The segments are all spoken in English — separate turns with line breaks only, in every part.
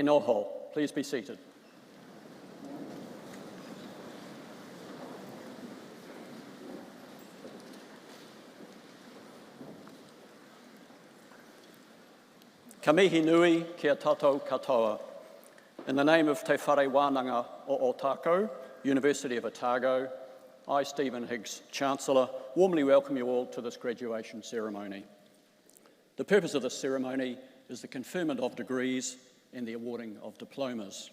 E noho. Please be seated. Ka mihi nui kia tātou katoa. In the name of Te Whare Wānanga o Otago, University of Otago, I, Stephen Higgs, Chancellor, warmly welcome you all to this graduation ceremony. The purpose of this ceremony is the conferment of degrees and the awarding of diplomas.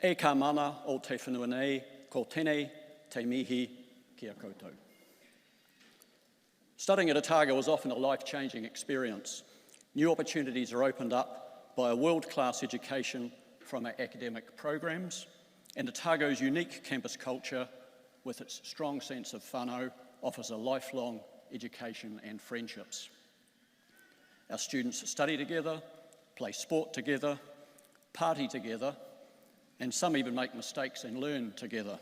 E ka mana o te whenua nei, ko tēnei te mihi kia koutou. Studying at Otago is often a life-changing experience. New opportunities are opened up by a world-class education from our academic programs, and Otago's unique campus culture, with its strong sense of whānau, offers a lifelong education and friendships. Our students study together, play sport together, party together, and some even make mistakes and learn together.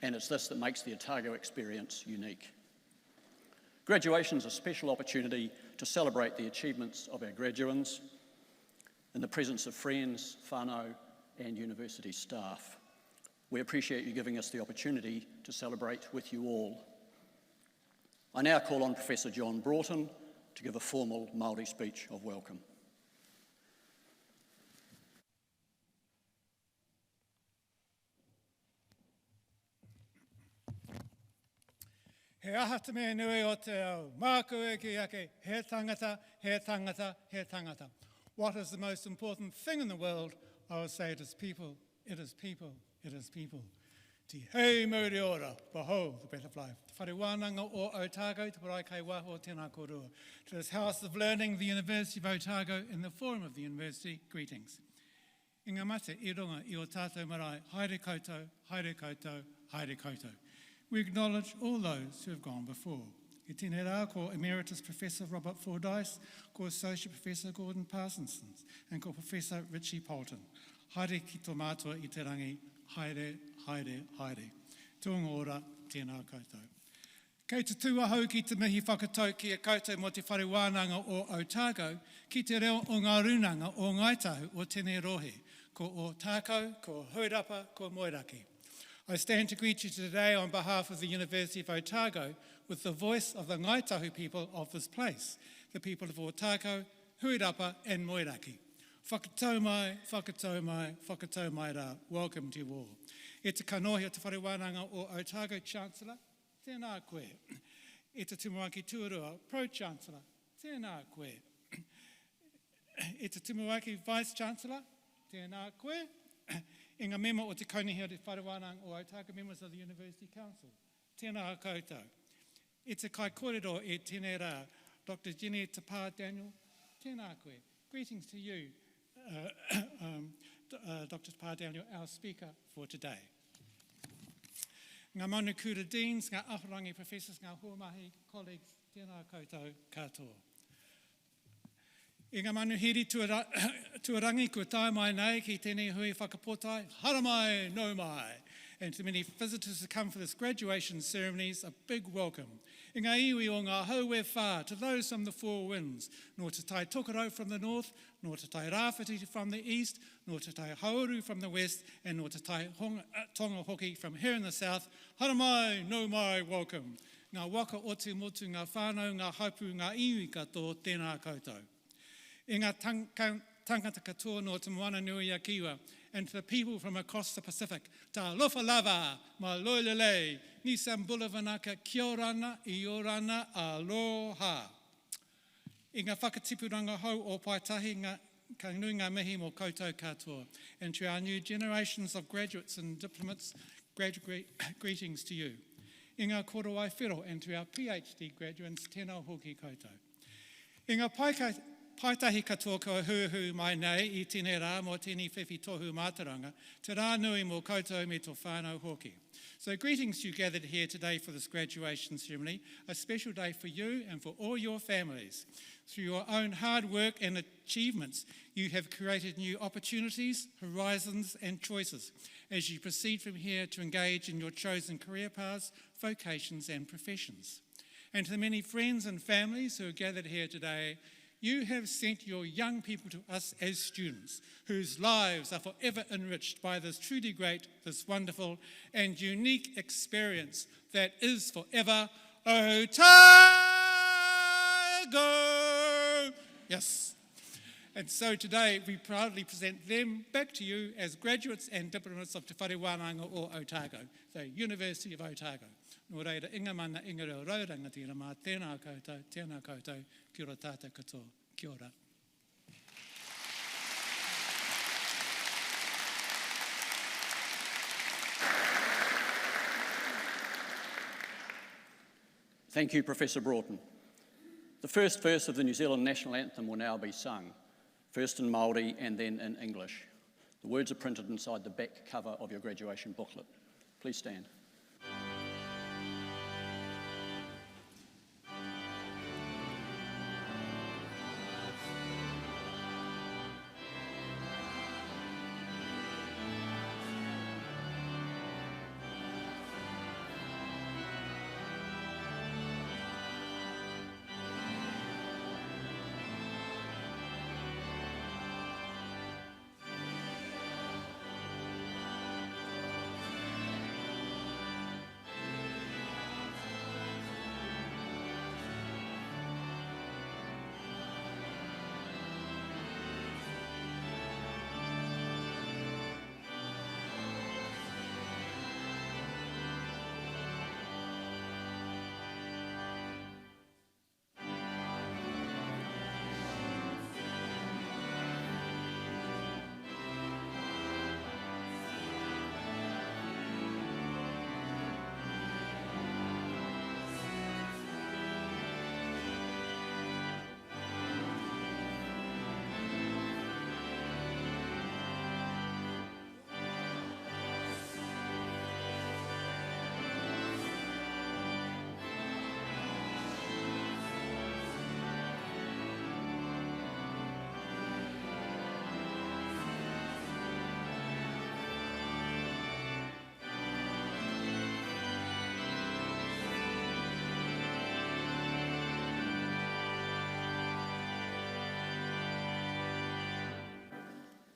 And it's this that makes the Otago experience unique. Graduation is a special opportunity to celebrate the achievements of our graduands in the presence of friends, whānau, and university staff. We appreciate you giving us the opportunity to celebrate with you all. I now call on Professor John Broughton to give a formal Māori speech of welcome.
He aha te mea nui o te au. Māku e ki ake, he tangata, he tangata, he tangata. What is the most important thing in the world? I would say it is people, it is people, it is people. Ti hei mauri ora, behold the breath of life. Te whare wānanga o Otago, te parai kai waho tēnā kōrua. To this House of Learning, the University of Otago, in the Forum of the University, greetings. I ngā mate I runga I o tātou marae, haere koutou, haere koutou, haere koutou. We acknowledge all those who have gone before. I tēnei rā ko Emeritus Professor Robert Fordyce, ko Associate Professor Gordon Parsons, and ko Professor Richie Poulton. Haere ki tō mātua I te rangi, haere, haere, haere. Tōnga ora, tēnā koutou. Kei te tūahau ki te mihi whakatau ki a koutou mo te whare wānanga o Otago, ki te reo o ngā runanga o Ngaitahu o tēnei rohe, ko o tākau, ko Huirapa, ko Moeraki. I stand to greet you today on behalf of the University of Otago with the voice of the Ngaitahu people of this place, the people of Otago, Huirapa and Moeraki. Whakatau mai, whakatau mai, whakatau mai rā. Welcome to you all. E te kanohi o te whare wānanga o Otago Chancellor, tēnā koe. E te Tumuaki Tuarua Pro-Chancellor, tēnā koe. E te Tumuaki Vice-Chancellor, tēnā koe. I ngā mema o te kaunihi o te whare wānanga o Otago, members of the University Council, tēnā koutou. E te kai kōrero e tēnei rā, Dr. Jenny Te Pā Daniel, tēnā koe. Greetings to you, Dr. Te Pā Daniel, our speaker for today. Ngā manu kura deans, ngā ahurangi professors, ngā huamahi colleagues, tēnā koutou katoa. I ngā manuhiri tuarangi kua tae mai nei ki tēnei hui whakapotai, hara mai, no mai. And to many visitors who come for this graduation ceremonies, a big welcome. I ngā iwi o ngā hauwe whā, to those from the four winds, nor te tai Tokerau from the north, nor te tai Rāwhiti from the east, nor te tai Hauru from the west, and nor te tai Tonga Hoki from here in the south. Hara mai, no mai, welcome. Ngā waka otu motu, ngā whānau, ngā haupu, ngā iwi katoa, tēnā koutou. I ngā tangata katoa no te moana nui a Kiwa, and to the people from across the Pacific, ta lofa lava, ma loilele, ni sambula vanaka, kia orana, I orana, aloha. I ngā whakatipuranga hau o Paitahi, ka nui ngā mihi mo koutou katoa, and to our new generations of graduates and diplomats, greetings to you. I ngā korowai whiro, and to our PhD graduates, tēnā hoki koutou. I ngā Paitahi katoa kua huhu mai nei I tēnei rā mō tēnei whiwhi tohu mātaranga, te rā nui mō koutou me tō whānau hoki. So greetings to you gathered here today for this graduation ceremony, a special day for you and for all your families. Through your own hard work and achievements, you have created new opportunities, horizons and choices as you proceed from here to engage in your chosen career paths, vocations and professions. And to the many friends and families who are gathered here today, You have sent your young people to us as students, whose lives are forever enriched by this truly great, this wonderful and unique experience that is forever Otago! Yes. And so today we proudly present them back to you as graduates and diplomats of Te Whare Wānanga o Otago, the University of Otago. Nō reira, inga mana inga reo rauranga tira mā, tēnā koutou, kia ora tātou katoa, kia ora.
Thank you, Professor Broughton. The first verse of the New Zealand National Anthem will now be sung, first in Māori and then in English. The words are printed inside the back cover of your graduation booklet. Please stand.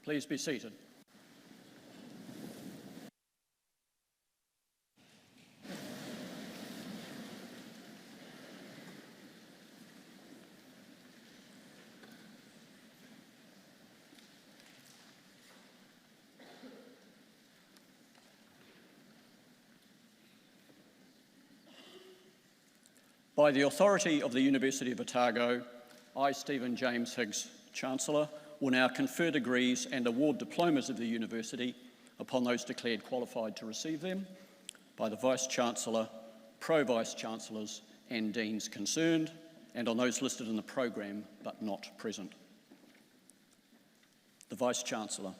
Please be seated. By the authority of the University of Otago, I, Stephen James Higgs, Chancellor, will now confer degrees and award diplomas of the University upon those declared qualified to receive them by the Vice-Chancellor, Pro-Vice-Chancellors and Deans concerned, and on those listed in the programme but not present. The Vice-Chancellor.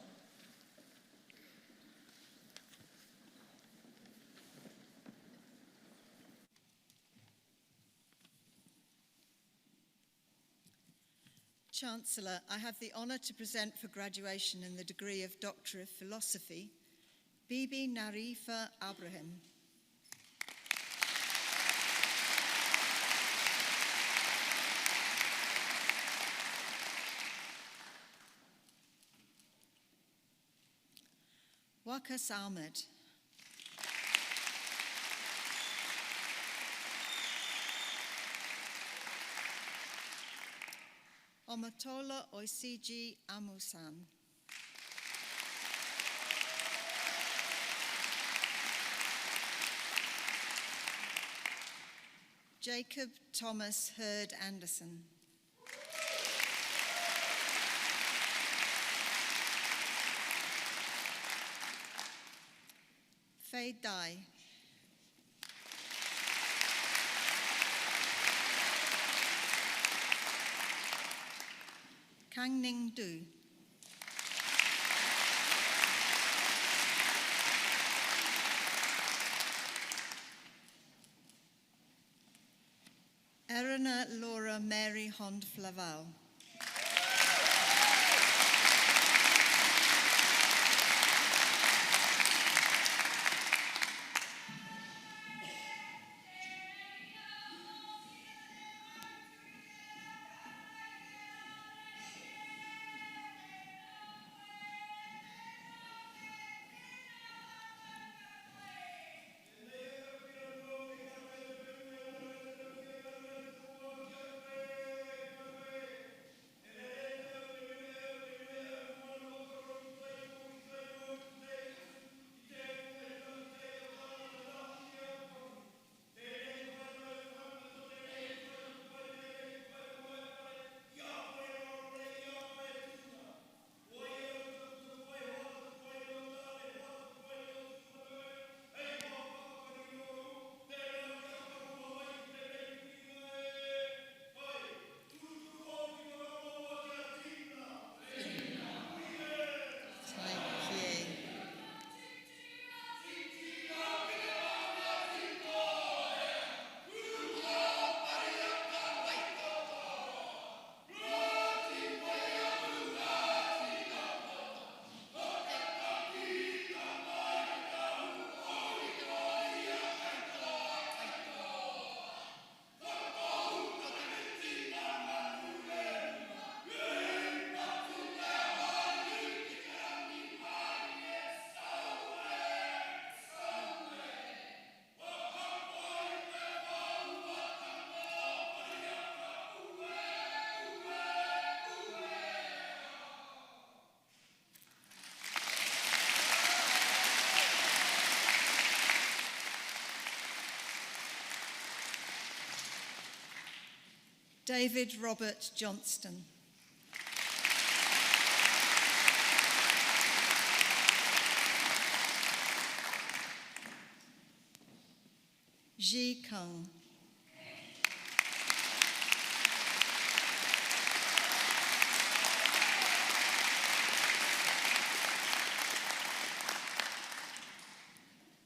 Chancellor, I have the honour to present for graduation in the degree of Doctor of Philosophy, Bibi Narifa Abraham. Wakas Ahmed. Omatola Oisiji Amusan. Jacob Thomas Hurd Anderson. Faye Dai. Kang Ning Du. Erina Laura Mary Hond Flavel. David Robert Johnston. Ji Kung.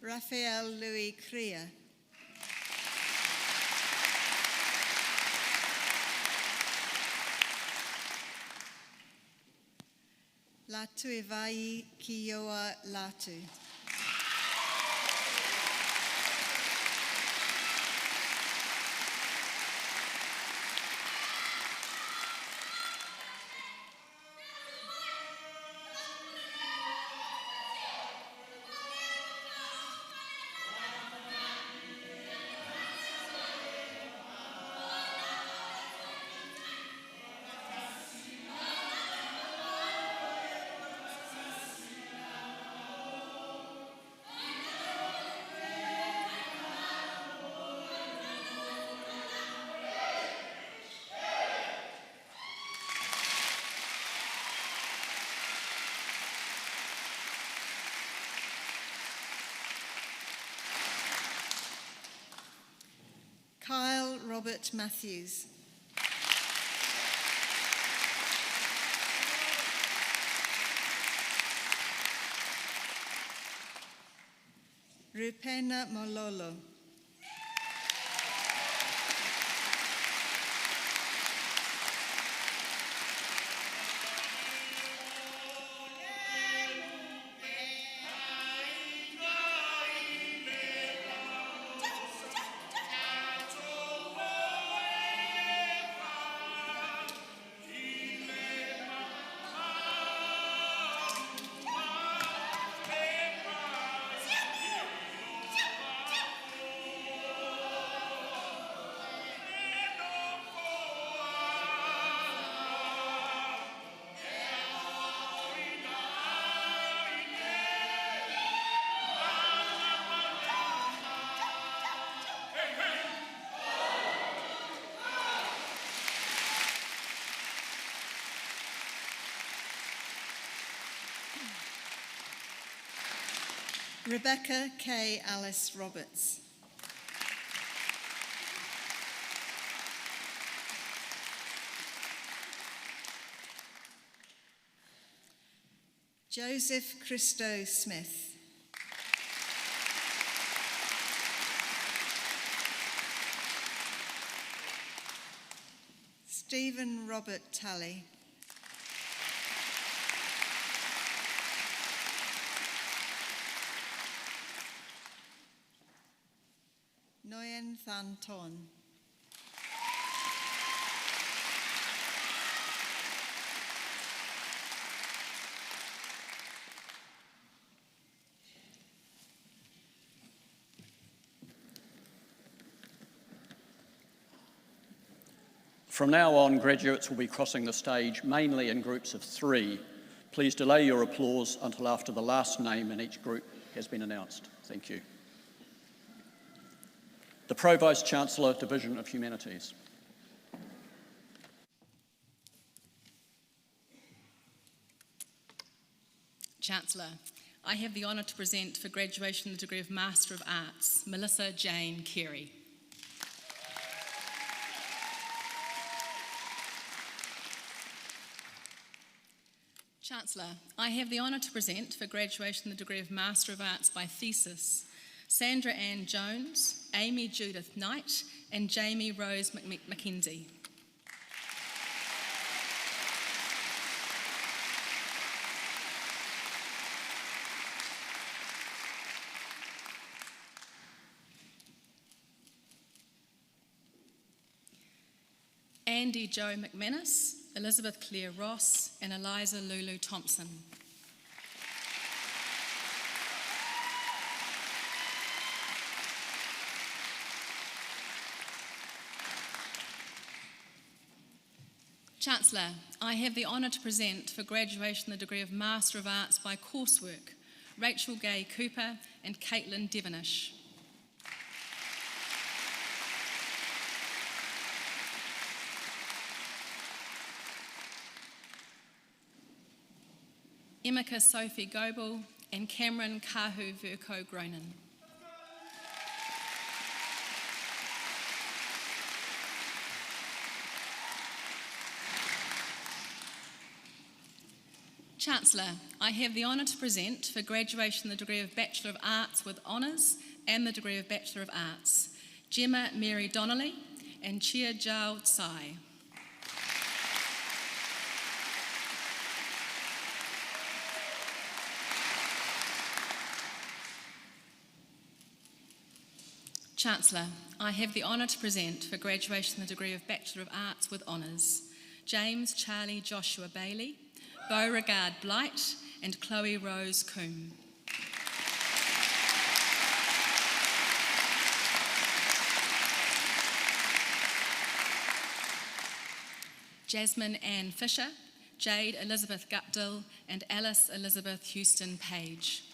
Raphael Louis Crea. Latu Ivai Kioa Latu. Kyle Robert Matthews. Rupena Mololo. Rebecca K. Alice Roberts. Joseph Christo Smith. Stephen Robert Talley. Nguyen Than Ton.
From now on, graduates will be crossing the stage mainly in groups of 3. Please delay your applause until after the last name in each group has been announced. Thank you. The Pro Vice-Chancellor, Division of Humanities.
Chancellor, I have the honour to present for graduation the degree of Master of Arts, Melissa Jane Carey. Chancellor, I have the honour to present for graduation the degree of Master of Arts by Thesis, Sandra Ann Jones, Amy Judith Knight, and Jamie Rose Mackenzie. Andy Joe McManus, Elizabeth Claire Ross, and Eliza Lulu Thompson. Chancellor, I have the honour to present for graduation the degree of Master of Arts by Coursework, Rachel Gay Cooper and Caitlin Devonish. Emeka Sophie Goebel, and Cameron Kahu Verco Gronin. Chancellor, I have the honour to present for graduation the degree of Bachelor of Arts with Honours and the degree of Bachelor of Arts, Gemma Mary Donnelly and Chia Jiao Tsai. Chancellor, I have the honour to present for graduation the degree of Bachelor of Arts with Honours, James Charlie Joshua Bailey, Beauregard Blight and Chloe Rose Coombe. Jasmine Ann Fisher, Jade Elizabeth Guptill and Alice Elizabeth Houston Page.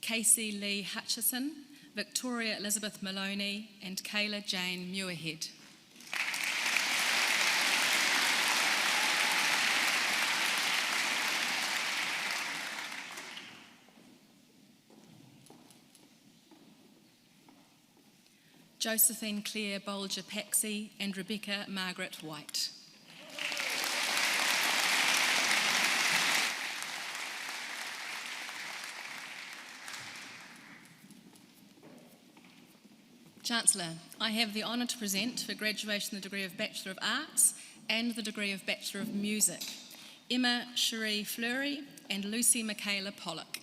Casey Lee Hutchison, Victoria Elizabeth Maloney and Kayla Jane Muirhead. Josephine Claire Bolger Paxi and Rebecca Margaret White. Chancellor, I have the honour to present for graduation the degree of Bachelor of Arts and the degree of Bachelor of Music, Emma Cherie Fleury and Lucy Michaela Pollock.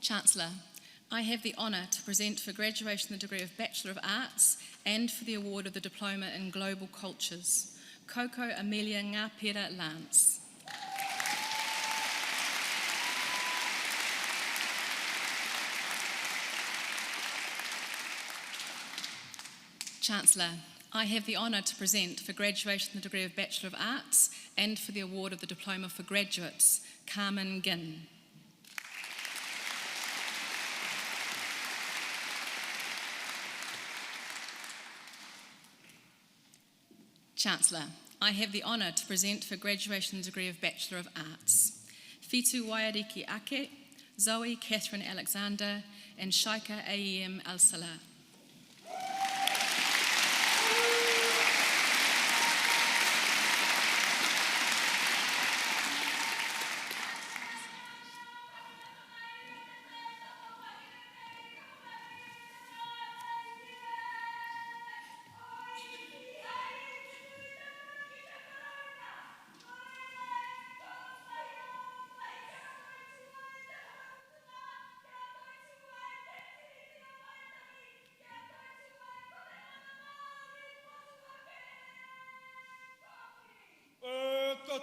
Chancellor, I have the honour to present for graduation the degree of Bachelor of Arts and for the award of the Diploma in Global Cultures, Coco Amelia Ngāpera Lance. Chancellor, I have the honour to present for graduation the degree of Bachelor of Arts and for the award of the Diploma for Graduates, Carmen Ginn. Chancellor, I have the honour to present for graduation the degree of Bachelor of Arts, Fitu Wairiki Ake, Zoe Catherine Alexander and Shaika Aem Al-Salah.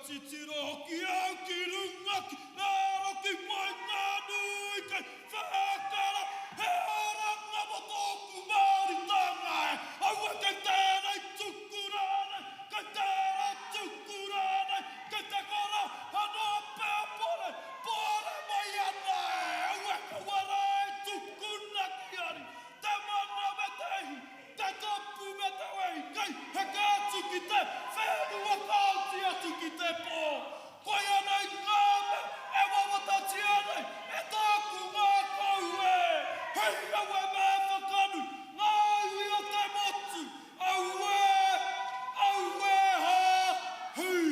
Titiro hoki au ki rungaki, nā roki mai ngā nui kai whakara, he oranga mo tōku Māori tāngai, aua kei tēnei tuku rānei, kei tērā tuku rānei, kei te kora hanoa pēr pore, pore mai anai, aua ka warai tuku naki ari, te mana me te hi, te topu me te wei, kei he kātu ki te whenua kauti atu ki te pō. Koe anei ngāme, e wawatati anei, e tāku ngā kauhe. Hei aue mē whakanu, ngā ui o te motu, aue ha, hui.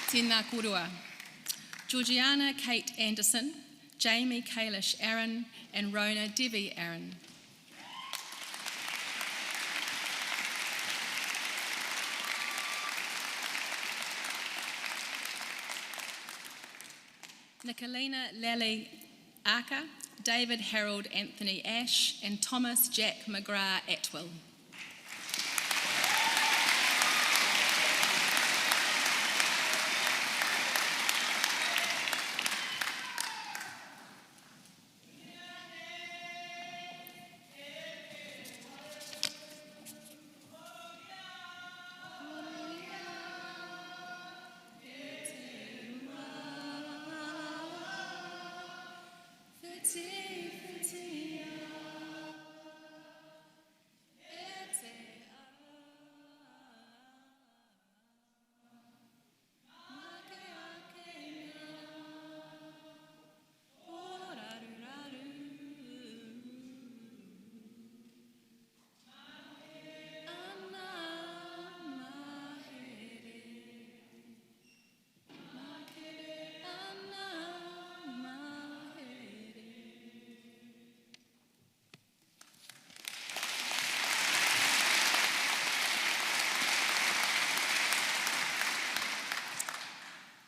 Tēnā korua. Georgiana Kate Anderson, Jamie Kalish Aaron and Rona Devi Aaron. Nicolina Lally Arca, David Harold Anthony Ash and Thomas Jack McGrath Atwill.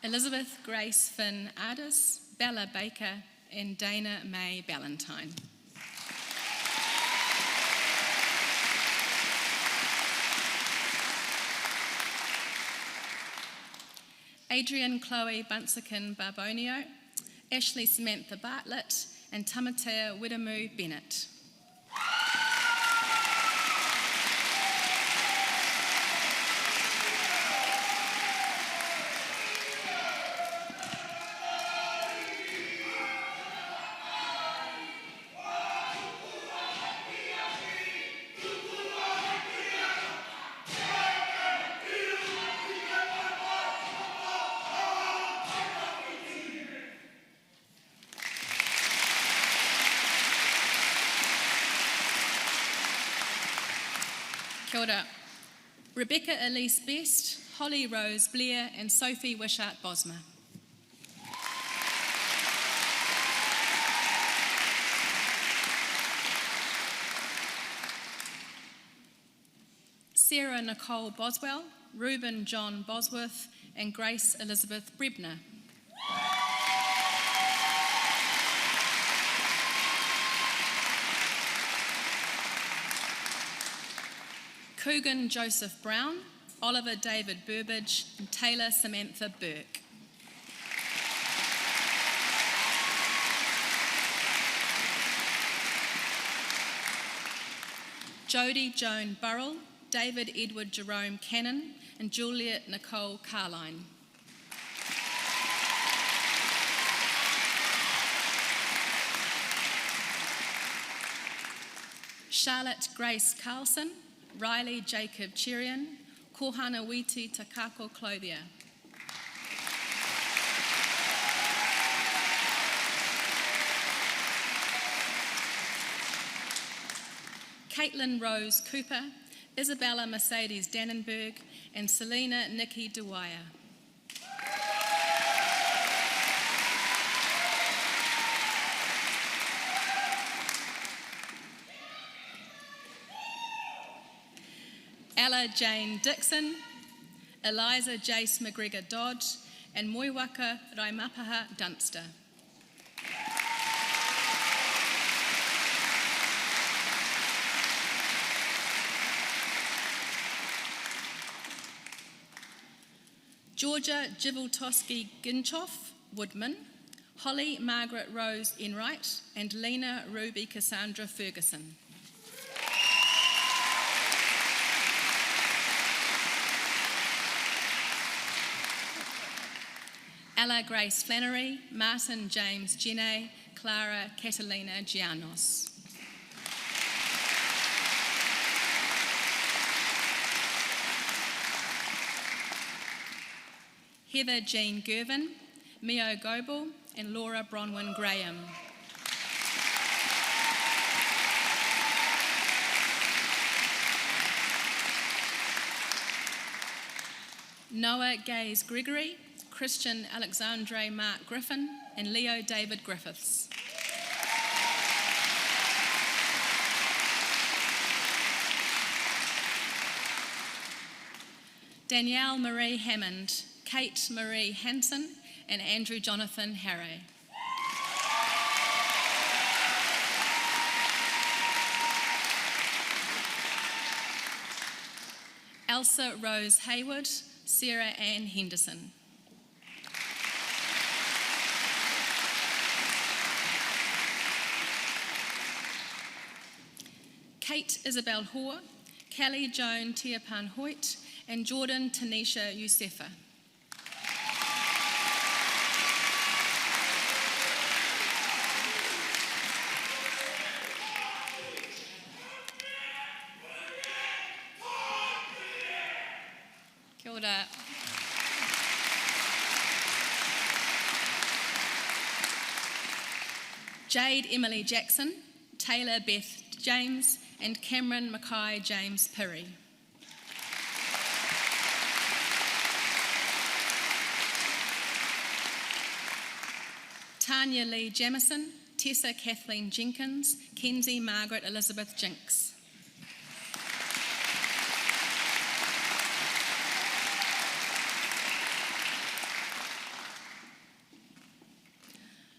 Elizabeth Grace Finn Ardis, Bella Baker, and Dana May Ballantyne. Adrian Chloe Bunsakin Barbonio, Ashley Samantha Bartlett, and Tamatea Widamu Bennett. Kia ora. Rebecca Elise Best, Holly Rose Blair, and Sophie Wishart Bosma. Sarah Nicole Boswell, Reuben John Bosworth, and Grace Elizabeth Brebner. Coogan Joseph Brown, Oliver David Burbage, and Taylor Samantha Burke. Jodie Joan Burrell, David Edward Jerome Cannon, and Juliet Nicole Carline. Charlotte Grace Carlson, Riley Jacob Cherian, Kohana Witi Takako Clothier. Caitlin Rose Cooper, Isabella Mercedes Dannenberg, and Selena Nikki Dwyer. Ella Jane Dixon, Eliza Jace McGregor Dodge, and Moiwaka Raimapaha Dunster. Georgia Jiviltoski Ginchoff, Woodman, Holly Margaret Rose Enright, and Lena Ruby Cassandra Ferguson. Ella Grace Flannery, Martin James Jenny, Clara Catalina Gianos. Heather Jean Gervin, Mio Goebel, and Laura Bronwyn Graham. Noah Gaze Gregory, Christian Alexandre Mark Griffin, and Leo David Griffiths. Danielle Marie Hammond, Kate Marie Hansen, and Andrew Jonathan Harray. Elsa Rose Hayward, Sarah Ann Henderson. Kate Isabel Hoare, Kelly Joan Tiapan Hoyt, and Jordan Tanisha Yousefa. ora. Jade Emily Jackson, Taylor Beth James, and Cameron Mackay James Pirrie. Tanya Lee Jamison, Tessa Kathleen Jenkins, Kenzie Margaret Elizabeth Jinks.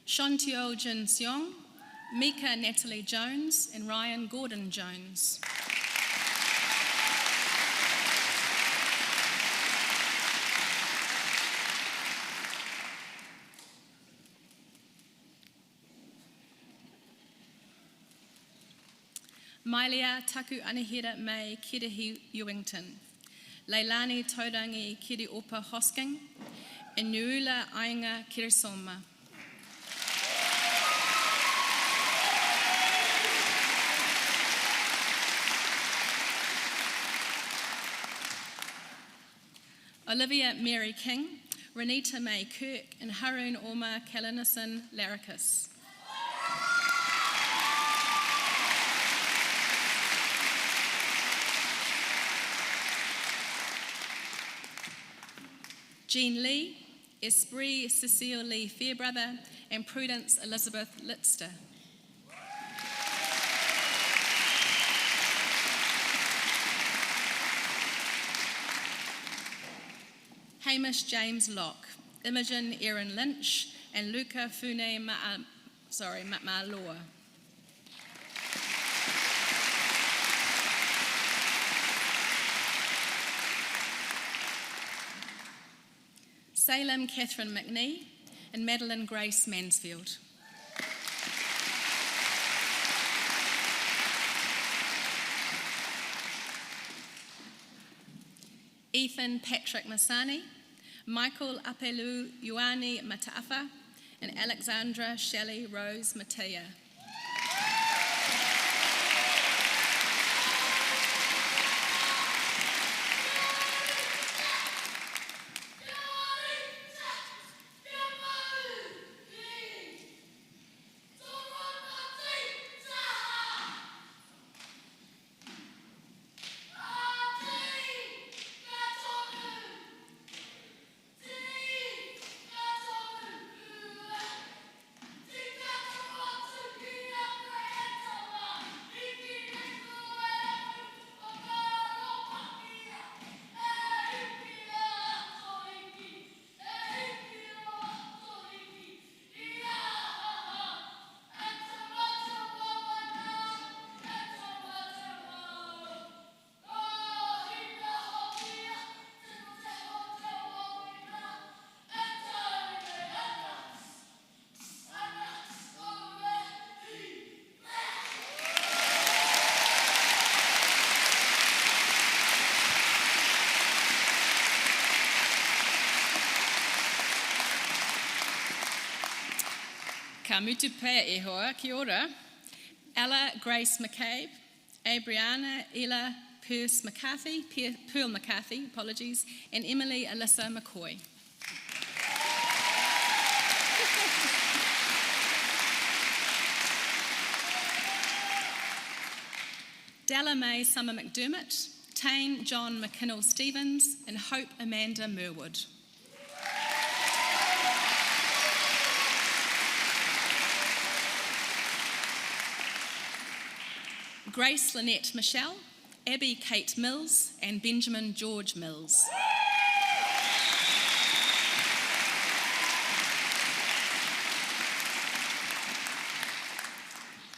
Shontio Jin Seong, Mika Natalie Jones, and Ryan Gordon Jones. Mailia Taku Anihira May Kirihi Ewington, Leilani Taurangi Kiriopa Hosking, and Nuula Ainga Kirisoma. Olivia Mary King, Renita May Kirk, and Haroon Orma Kalinison Laricus. Jean Lee, Esprit Cecile Lee Fairbrother, and Prudence Elizabeth Litster. Hamish James Locke, Imogen Erin Lynch, and Luca Fune Ma'aloa. Salem Catherine McNee, and Madeline Grace Mansfield. Ethan Patrick Masani, Michael Apelu Ioane Mataafa, and Alexandra Shelley Rose Matea. Ka mutu pea e hoa, kia ora. Ella Grace McCabe, Abriana Ella Pearl McCarthy, apologies, and Emily Alyssa McCoy. Della May Summer McDermott, Tane John McKinnell Stevens, and Hope Amanda Merwood. Grace Lynette Michelle, Abby Kate Mills, and Benjamin George Mills.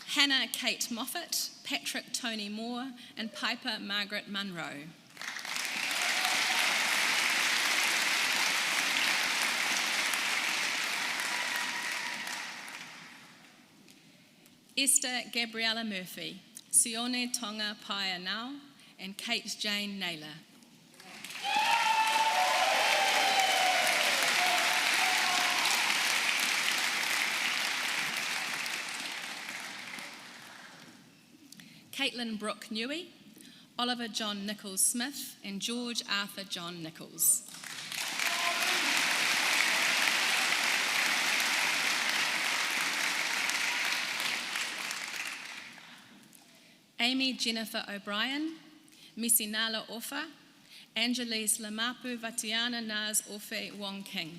Hannah Kate Moffat, Patrick Tony Moore, and Piper Margaret Munro. Esther Gabriella Murphy, Sione Tonga Paia Nau, and Kate Jane Naylor. Caitlin Brooke Newey, Oliver John Nichols Smith and George Arthur John Nichols. Amy Jennifer O'Brien, Misinala Ofa, Angelise Lamapu Vatiana Naz Ofe Wong King.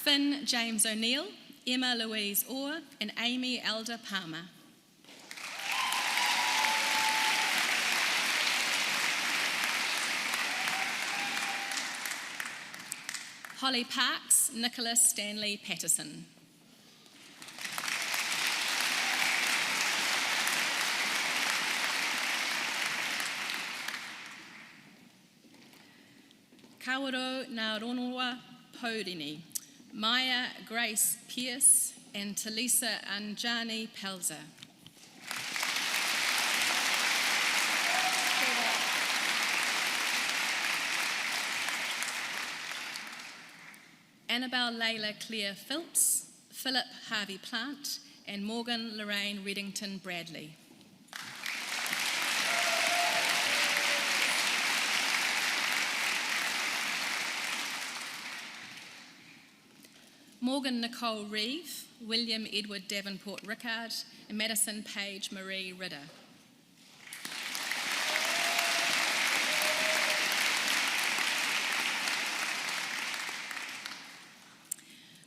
Finn James O'Neill, Emma Louise Orr, and Amy Elder Palmer. Holly Parks, Nicholas Stanley Patterson. Kawaro Naronua Pourini, Maya Grace Pierce, and Talisa Anjani Pelzer. Annabelle Layla Claire Phillips, Philip Harvey Plant, and Morgan Lorraine Reddington Bradley. Morgan Nicole Reeve, William Edward Davenport Rickard, and Madison Page Marie Ridder.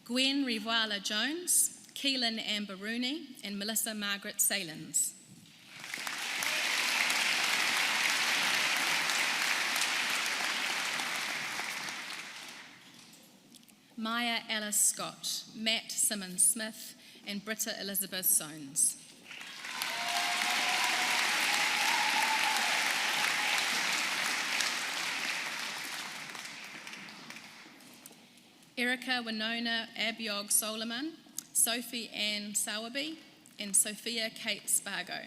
Gwen Rivuala Jones, Keelan Amber Rooney, and Melissa Margaret Salins. Maya Alice Scott, Matt Simmons Smith, and Britta Elizabeth Soanes. Erica Winona Abiog Solomon, Sophie Ann Sowerby, and Sophia Kate Spargo.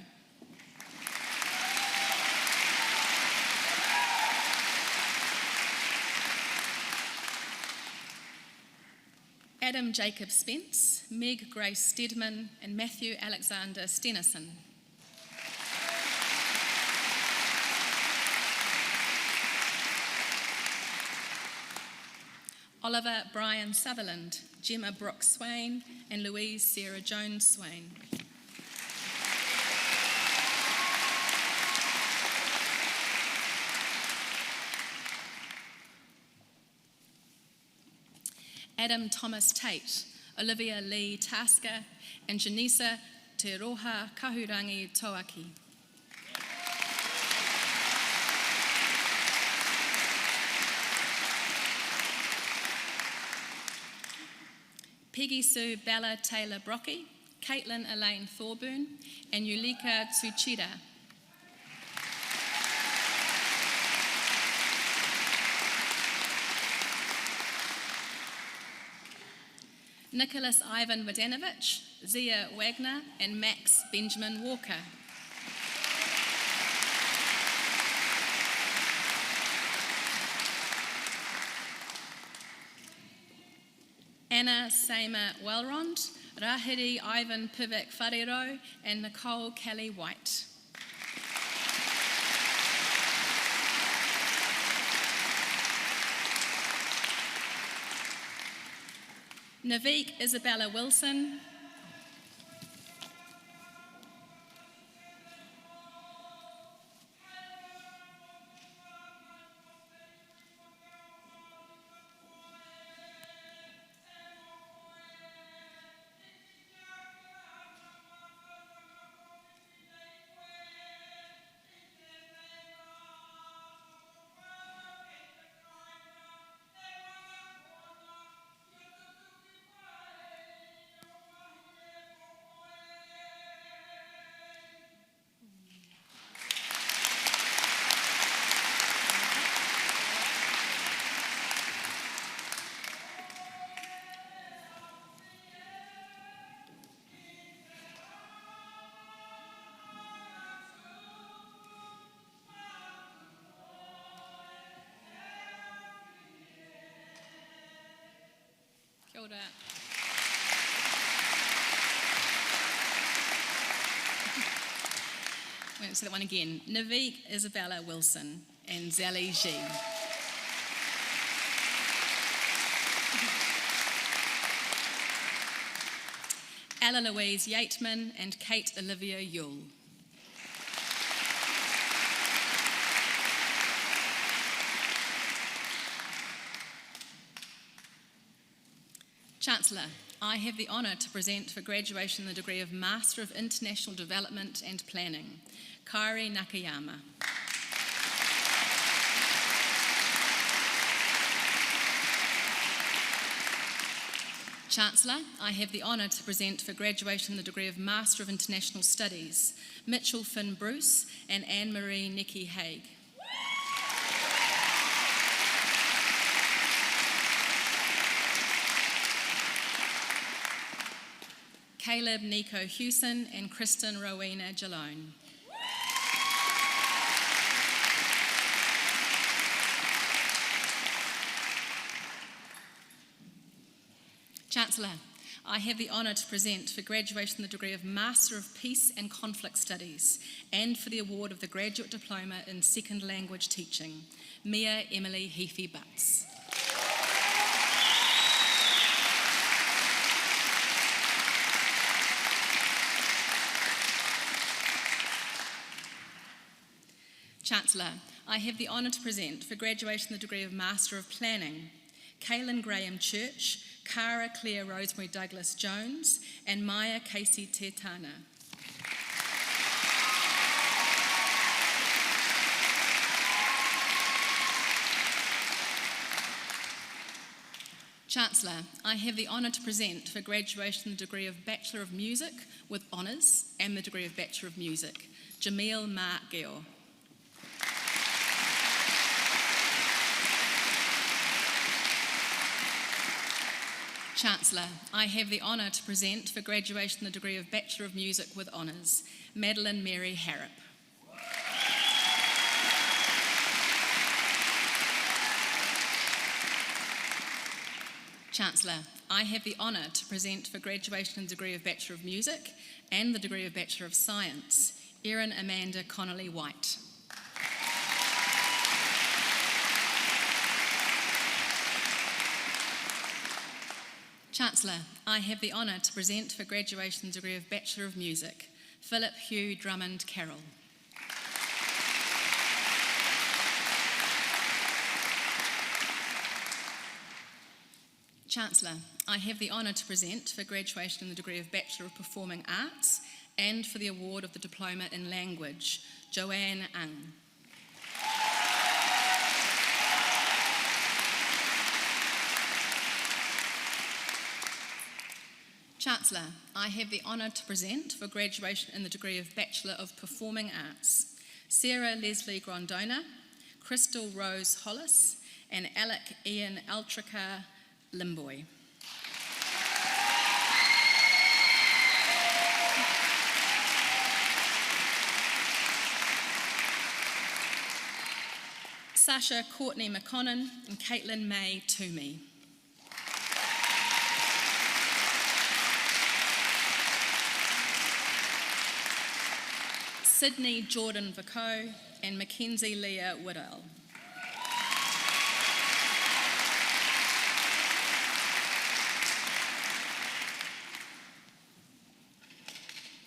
Adam Jacob Spence, Meg Grace Stedman, and Matthew Alexander Stenison. Oliver Brian Sutherland, Gemma Brooks Swain, and Louise Sarah Jones Swain. Adam Thomas Tate, Olivia Lee Tasker, and Janisa Te Roha Kahurangi Toaki. Peggy Sue Bella Taylor Brocky, Caitlin Elaine Thorburn, and Yulika Tsuchida. Nicholas Ivan Vodanovic, Zia Wagner, and Max Benjamin Walker. Anna Seima Welrond, Rahiri Ivan Pivek Wharero, and Nicole Kelly White. Navik Isabella Wilson, Kia ora. We're going to say that one again. Navik Isabella Wilson and Zali G. Ella Louise Yateman and Kate Olivia Yule. Chancellor, I have the honour to present for graduation the degree of Master of International Development and Planning, Kairi Nakayama. Chancellor, I have the honour to present for graduation the degree of Master of International Studies, Mitchell Finn Bruce and Anne-Marie Nikki Haig. Caleb Nico Hewson and Kristen Rowena Jalone. Chancellor, I have the honour to present for graduation the degree of Master of Peace and Conflict Studies and for the award of the Graduate Diploma in Second Language Teaching, Mia Emily Heafy-Butts. Chancellor, I have the honour to present for graduation the degree of Master of Planning, Kaylin Graham Church, Cara Claire Rosemary Douglas Jones and Maya Casey Tetana. Chancellor, I have the honour to present for graduation the degree of Bachelor of Music with Honours and the degree of Bachelor of Music, Jamil Mark Geo. Chancellor, I have the honour to present for graduation the degree of Bachelor of Music with Honours, Madeline Mary Harrop. Chancellor, I have the honour to present for graduation in the degree of Bachelor of Music and the degree of Bachelor of Science, Erin Amanda Connolly White. Chancellor, I have the honour to present for graduation the degree of Bachelor of Music, Philip Hugh Drummond Carroll. Chancellor, I have the honour to present for graduation in the degree of Bachelor of Performing Arts and for the award of the Diploma in Language, Joanne Ang. Chancellor, I have the honour to present for graduation in the degree of Bachelor of Performing Arts, Sarah Leslie Grondona, Crystal Rose Hollis and Alec Ian Altrica Limboy. Sasha Courtney McConnon and Caitlin May Toomey. Sydney Jordan Vico and Mackenzie Leah Woodall.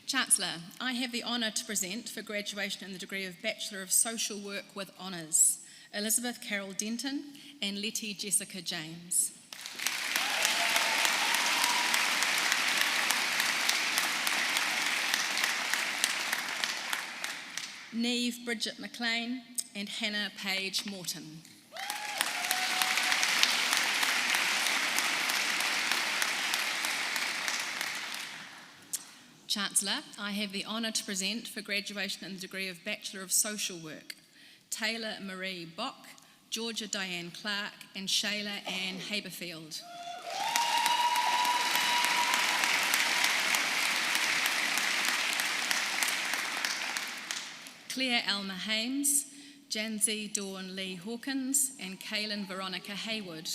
Chancellor, I have the honour to present for graduation in the degree of Bachelor of Social Work with Honours, Elizabeth Carol Denton and Letty Jessica James. Neve Bridget McLean and Hannah Page Morton. Chancellor, I have the honour to present for graduation in the degree of Bachelor of Social Work, Taylor Marie Bock, Georgia Diane Clark and Shayla Ann Haberfield. Claire Alma Hames, Janzi Dawn Lee Hawkins and Kaylin Veronica Haywood.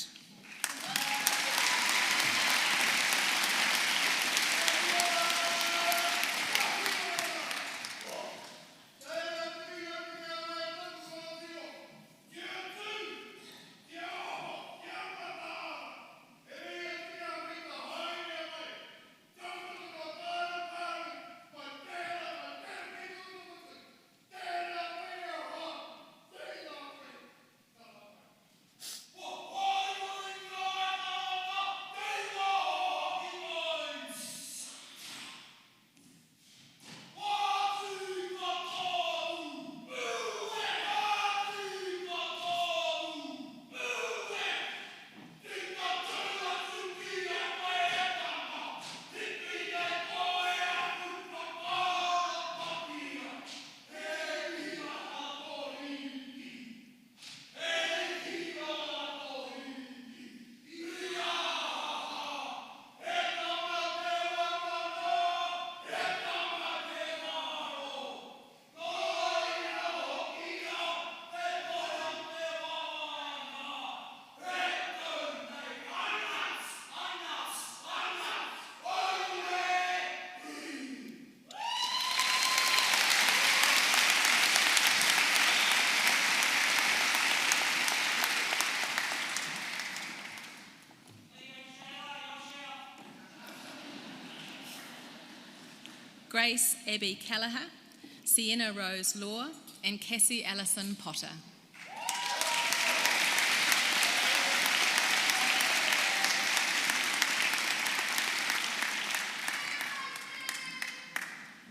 Grace Abby Callagher, Sienna Rose Law, and Cassie Allison Potter.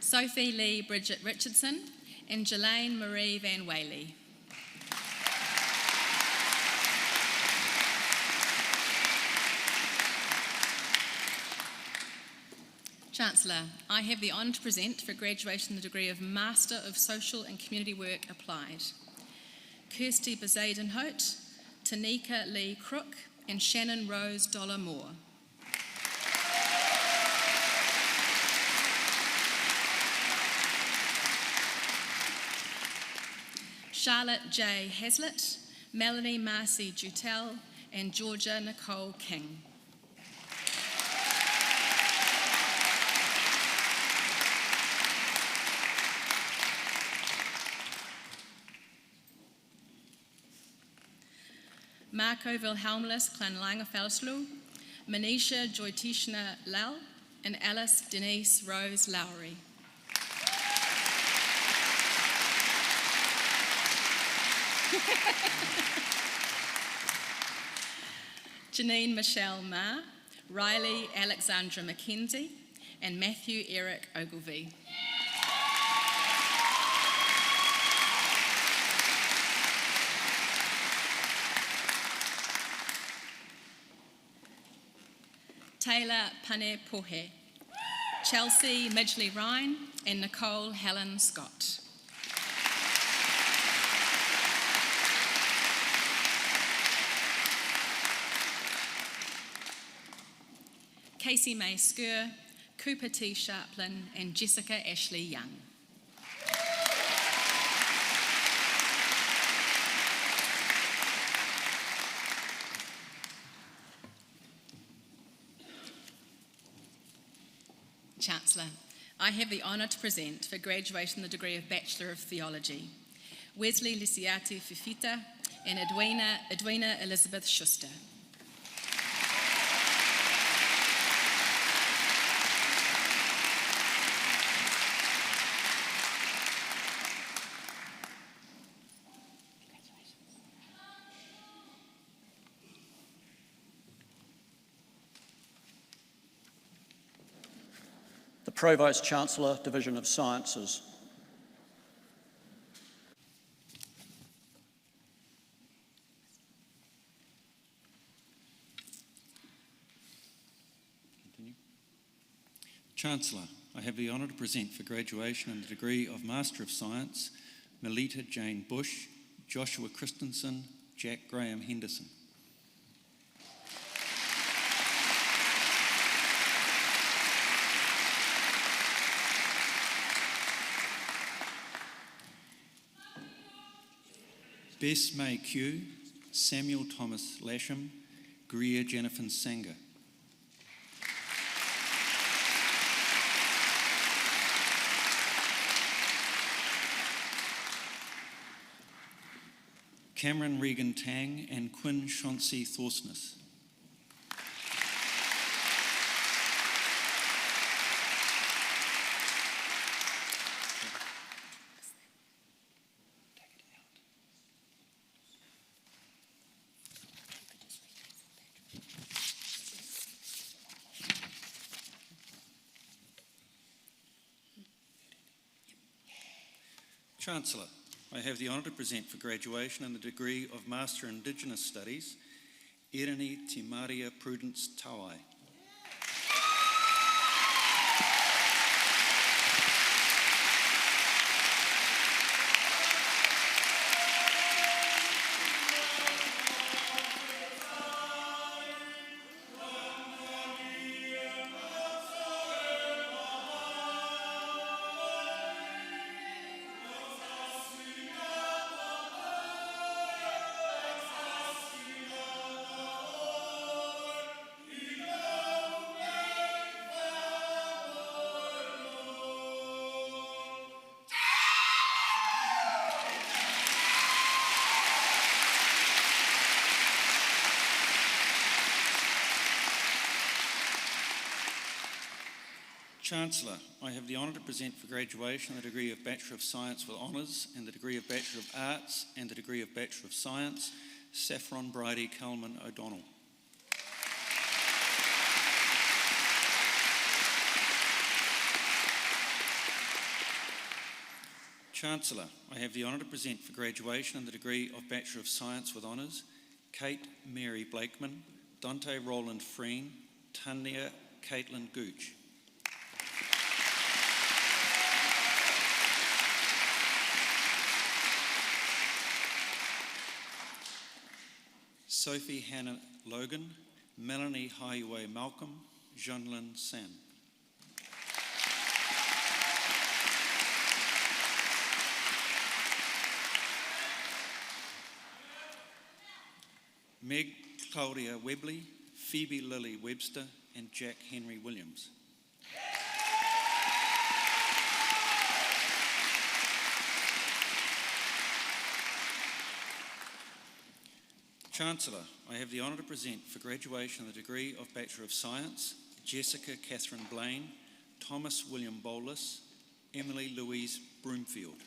Sophie Lee Bridget Richardson and Jelaine Marie Van Whaley. Chancellor, I have the honour to present for graduation the degree of Master of Social and Community Work Applied. Kirsty Bezadenhout, Tanika Lee Crook and Shannon Rose Dollar Moore. Charlotte J. Hazlitt, Melanie Marcy Jutel, and Georgia Nicole King. Marco Wilhelmus Klanlange-Felslu, Manisha Joytishna Lal, and Alice Denise Rose Lowry. Janine Michelle Ma, Riley Alexandra McKenzie, and Matthew Eric Ogilvie. Taylor Pane Pohe, Chelsea Midgley Ryan, and Nicole Helen Scott. Casey May Skur, Cooper T. Sharplin, and Jessica Ashley Young. Chancellor, I have the honour to present for graduation the degree of Bachelor of Theology, Wesley Lisiati Fifita and Edwina Elizabeth Schuster.
The Provost Chancellor, Division of Sciences.
Chancellor, I have the honour to present for graduation in the degree of Master of Science, Melita Jane Bush, Joshua Christensen, Jack Graham Henderson. Bess May Q, Samuel Thomas Lasham, Greer Jennifer Sanger. Cameron Regan Tang and Quinn Chauncey Thorsness. Chancellor, I have the honour to present for graduation in the degree of Master Indigenous Studies, Irene Timaria Prudence Tawai. Chancellor, I have the honour to present for graduation the degree of Bachelor of Science with Honours and the degree of Bachelor of Arts and the degree of Bachelor of Science, Saffron Bridie Coleman O'Donnell. Chancellor, I have the honour to present for graduation the degree of Bachelor of Science with Honours, Kate Mary Blakeman, Dante Roland Freen, Tanya Caitlin Gooch. Sophie Hannah Logan, Melanie Highway Malcolm, Jeanlyn Sam. Meg Claudia Webley, Phoebe Lily Webster, and Jack Henry Williams. Chancellor, I have the honour to present for graduation the degree of Bachelor of Science, Jessica Catherine Blaine, Thomas William Bolus, Emily Louise Broomfield.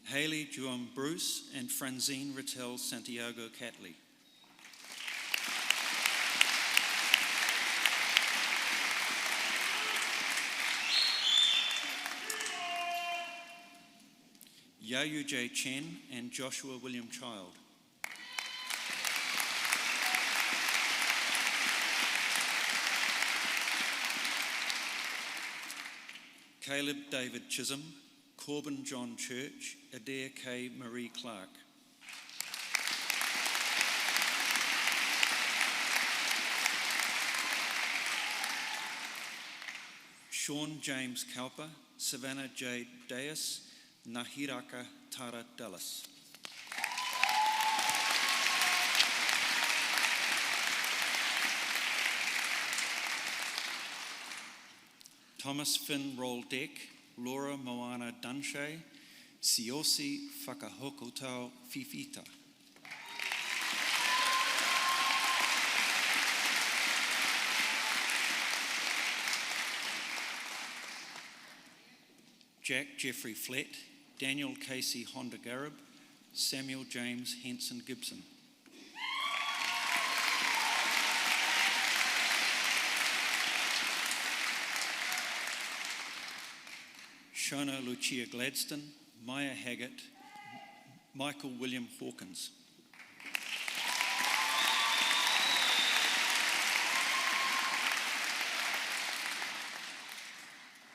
Hayley Juam Bruce and Franzine Rattel Santiago Catley. Yayu J. Chen and Joshua William Child. Caleb David Chisholm, Corbin John Church, Adair K. Marie Clark. Sean James Cowper, Savannah J. Deas, Nahiraka Tara Dallas. Thomas Finn Roll Deck, Laura Moana Dunshay, Siosi Whakahokotau Fifita. Jack Jeffrey Flett, Daniel Casey Honda Garib, Samuel James Henson Gibson. Shona Lucia Gladstone, Maya Haggett, Michael William Hawkins.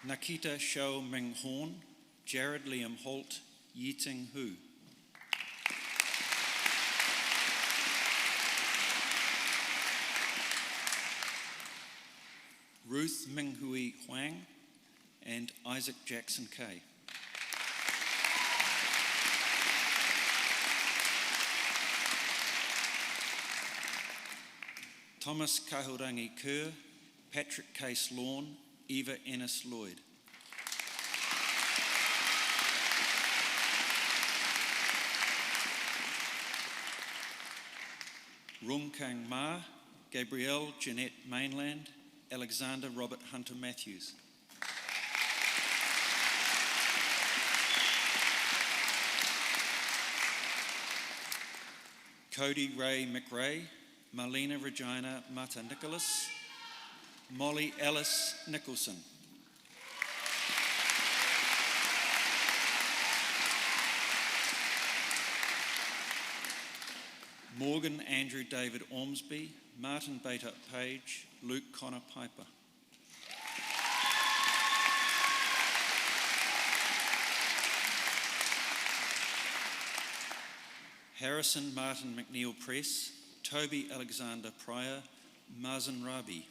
Nakita Shao Ming Horn, Jared Liam Holt, Yiting Hu. Ruth Minghui Huang and Isaac Jackson Kay. Thomas Kahurangi Kerr, Patrick Case Lawn, Eva Ennis Lloyd. Rung Kang Ma, Gabrielle Jeanette Mainland, Alexander Robert Hunter Matthews. Cody Ray McRae, Marlena Regina Mata Nicholas, Molly Alice Nicholson. Morgan Andrew David Ormsby, Martin Bater Page, Luke Connor Piper. Harrison Martin McNeil Press, Toby Alexander Pryor, Mazen Rabi.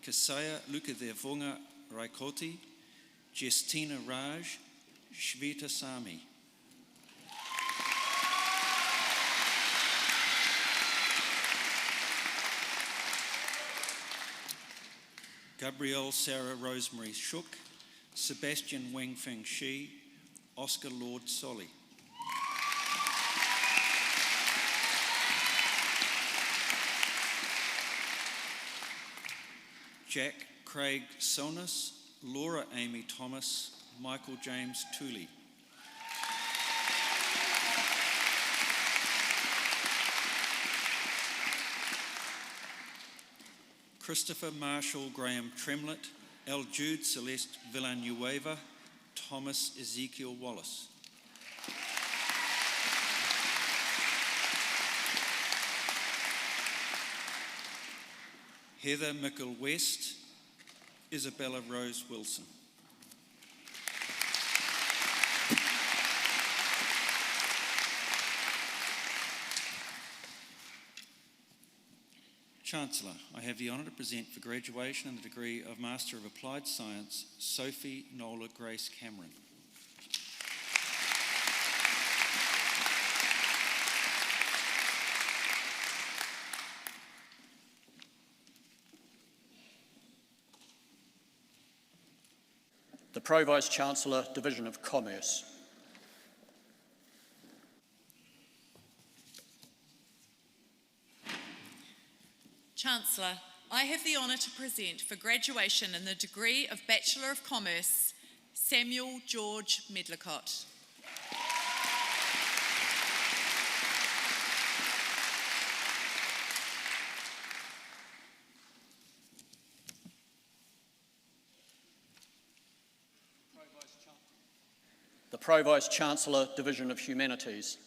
Kasaya Lukadevonga Raikoti, Justina Raj, Shveta Sami. Gabrielle Sarah Rosemary Shook, Sebastian Wang Feng Shi, Oscar Lord Solly. Jack Craig Sonas, Laura Amy Thomas, Michael James Tooley. Christopher Marshall Graham Tremlett, L. Jude Celeste Villanueva, Thomas Ezekiel Wallace. Heather Mickle West, Isabella Rose Wilson. Chancellor, I have the honour to present for graduation in the degree of Master of Applied Science, Sophie Nola Grace Cameron.
The Pro Vice Chancellor, Division of Commerce.
Chancellor, I have the honour to present for graduation in the degree of Bachelor of Commerce, Samuel George Medlicott.
The Pro Vice Chancellor, Division of Humanities.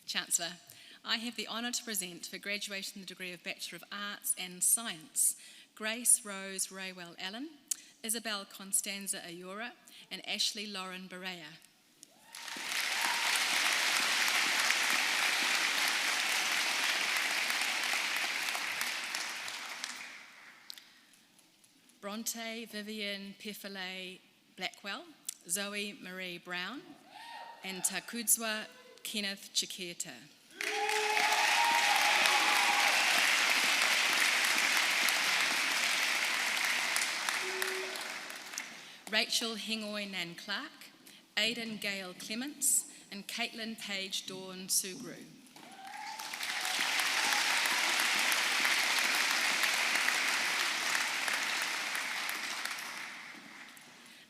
Chancellor, I have the honour to present for graduation in the degree of Bachelor of Arts and Science, Grace Rose Raywell Allen, Isabel Constanza Ayora, and Ashley Lauren Berea. Bronte Vivian Pefale Blackwell, Zoe Marie Brown, and Takudzwa Kenneth Chiketa. Rachel Hingoy Nan Clark, Aidan Gale Clements, and Caitlin Page Dawn Sugru.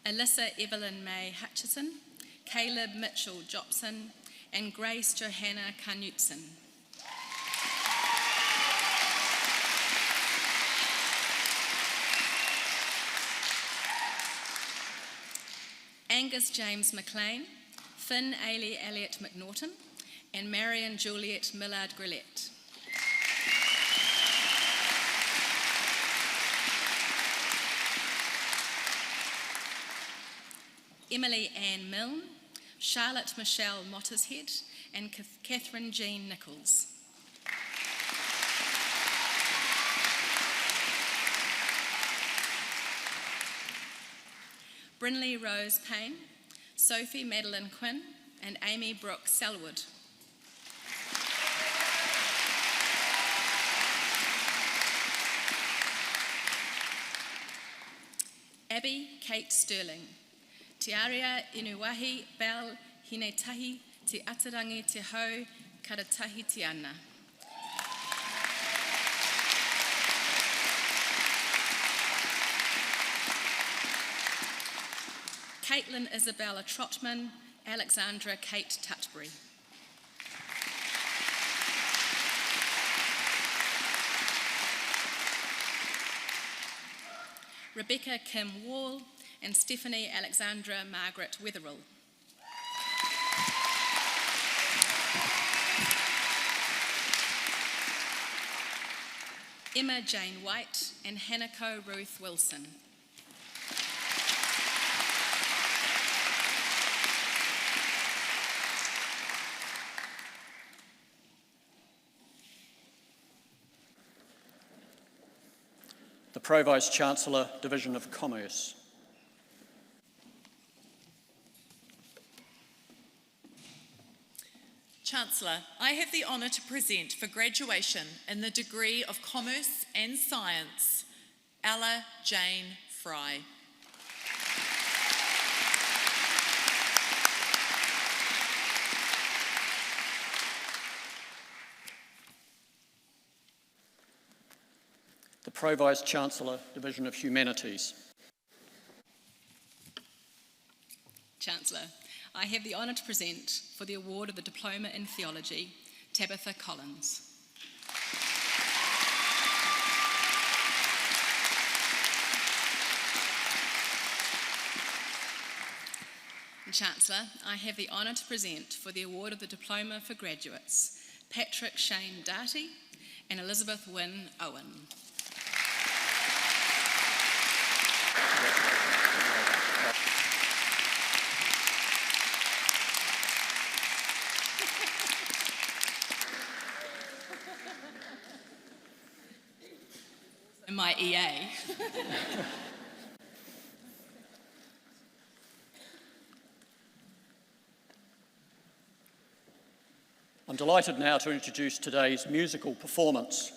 Alyssa Evelyn May Hutchison, Caleb Mitchell Jopson, and Grace Johanna Knutson. Angus James McLean, Finn Ailey Elliott McNaughton, and Marion Juliet Millard Grillette. Emily Ann Milne, Charlotte Michelle Mottershead, and Catherine Jean Nichols. Brinley Rose Payne, Sophie Madeline Quinn, and Amy Brooke Selwood. Abby Kate Sterling, Tiaria Inuwahi Bell Hinetahi Te Atarangi Te Hau Karatahi Te Ana. Caitlin Isabella Trotman, Alexandra Kate Tutbury. Rebecca Kim Wall, and Stephanie Alexandra Margaret Wetherill. Emma Jane White and Hanako Ruth Wilson.
The Pro Vice Chancellor, Division of Commerce.
Chancellor, I have the honour to present for graduation in the degree of Commerce and Science, Ella Jane Fry.
The Pro Vice Chancellor, Division of Humanities.
Chancellor, I have the honour to present for the award of the Diploma in Theology, Tabitha Collins. And Chancellor, I have the honour to present for the award of the Diploma for Graduates, Patrick Shane Darty and Elizabeth Wynne Owen. My EA.
I'm delighted now to introduce today's musical performance.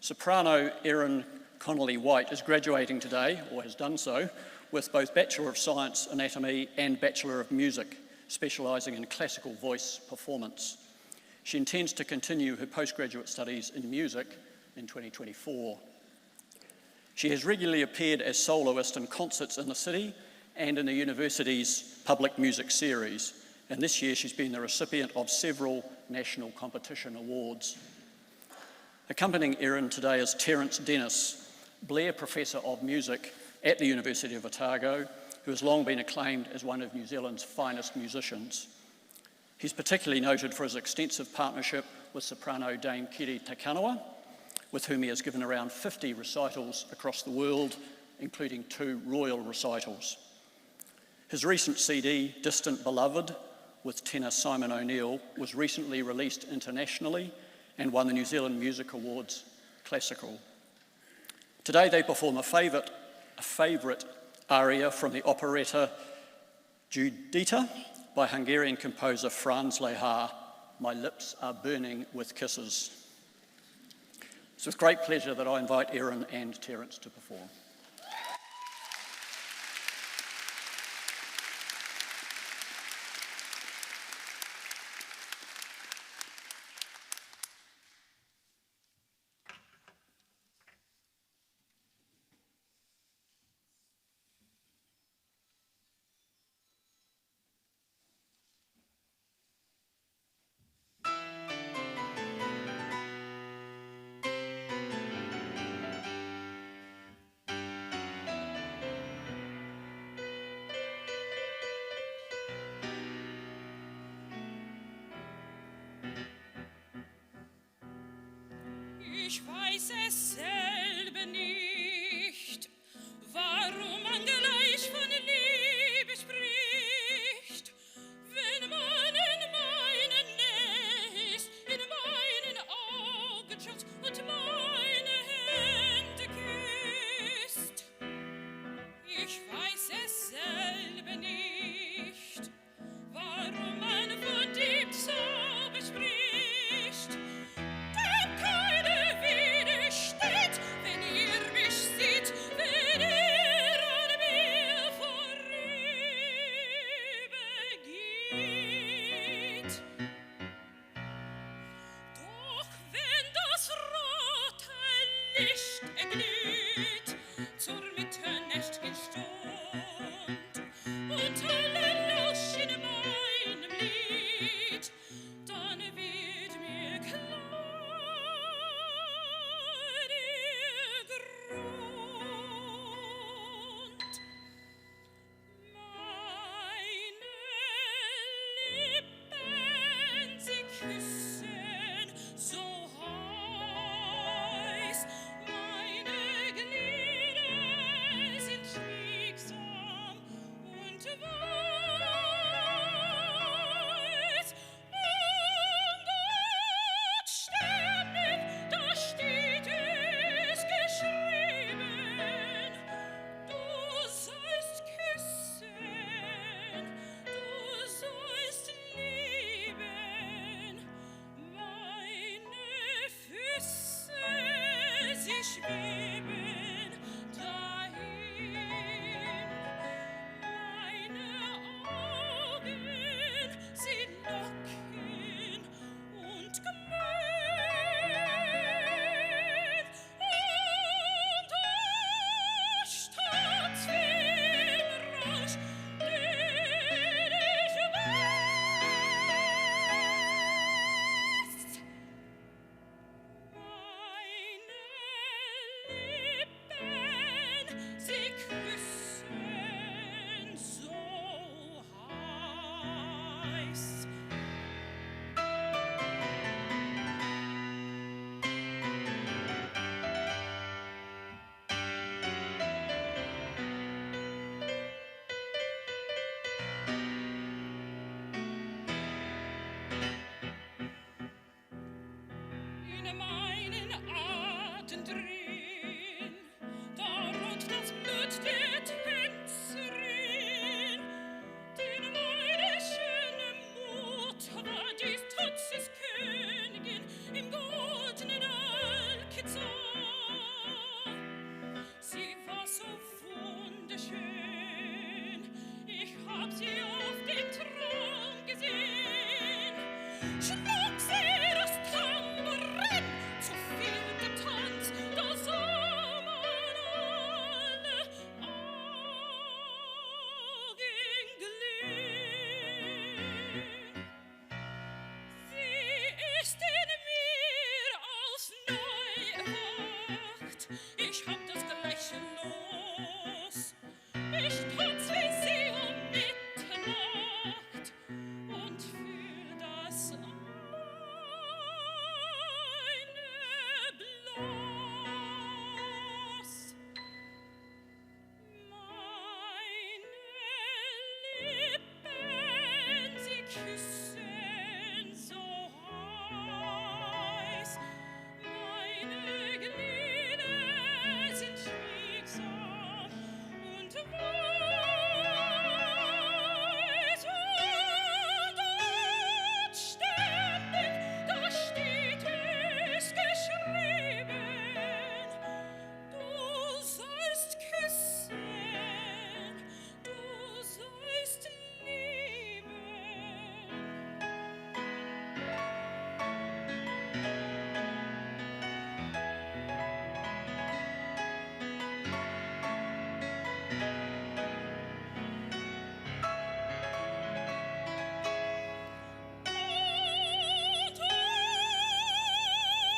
Soprano Erin Connolly-White is graduating today, or has done so, with both Bachelor of Science Anatomy and Bachelor of Music, specialising in classical voice performance. She intends to continue her postgraduate studies in music in 2024. She has regularly appeared as soloist in concerts in the city and in the university's public music series, and this year she's been the recipient of several national competition awards. Accompanying Erin today is Terence Dennis, Blair Professor of Music at the University of Otago, who has long been acclaimed as one of New Zealand's finest musicians. He's particularly noted for his extensive partnership with soprano Dame Kiri Takanawa, with whom he has given around 50 recitals across the world, including 2 royal recitals. His recent CD, Distant Beloved, with tenor Simon O'Neill, was recently released internationally and won the New Zealand Music Awards Classical. Today they perform a favourite aria from the operetta Judita by Hungarian composer Franz Lehár, My Lips Are Burning with Kisses. It's with great pleasure that I invite Erin and Terence to perform.
Ich weiß es selber nicht, warum man gleich von Liebe spricht, wenn man in meiner Nähe ist, in meinen Augen schaut und meine Hände küsst. Ich weiß es selber nicht, warum man verliebt so bespricht, denn keine widersteht drin, da rot das Blut der Tänzerin, den neidischen Mut war dies Tutzes Königin im goldenen Alcazar. Sie war so wunderschön, ich hab sie auf dem Thron gesehen. Schlug sie das Tambourin, zu viel getanzt, da sah man alle Augen glühen. Sie ist in mir als neu erwacht, ich hab das gleiche Los. Ich tanz wie sie um Mitternacht und fühl das eine Bloß. Meine Lippen, sie küssen so heiß, meine Glieder sind schwiegsam und weiß und dort ständig, da steht es geschrieben, du sollst küssen, du sollst lieben.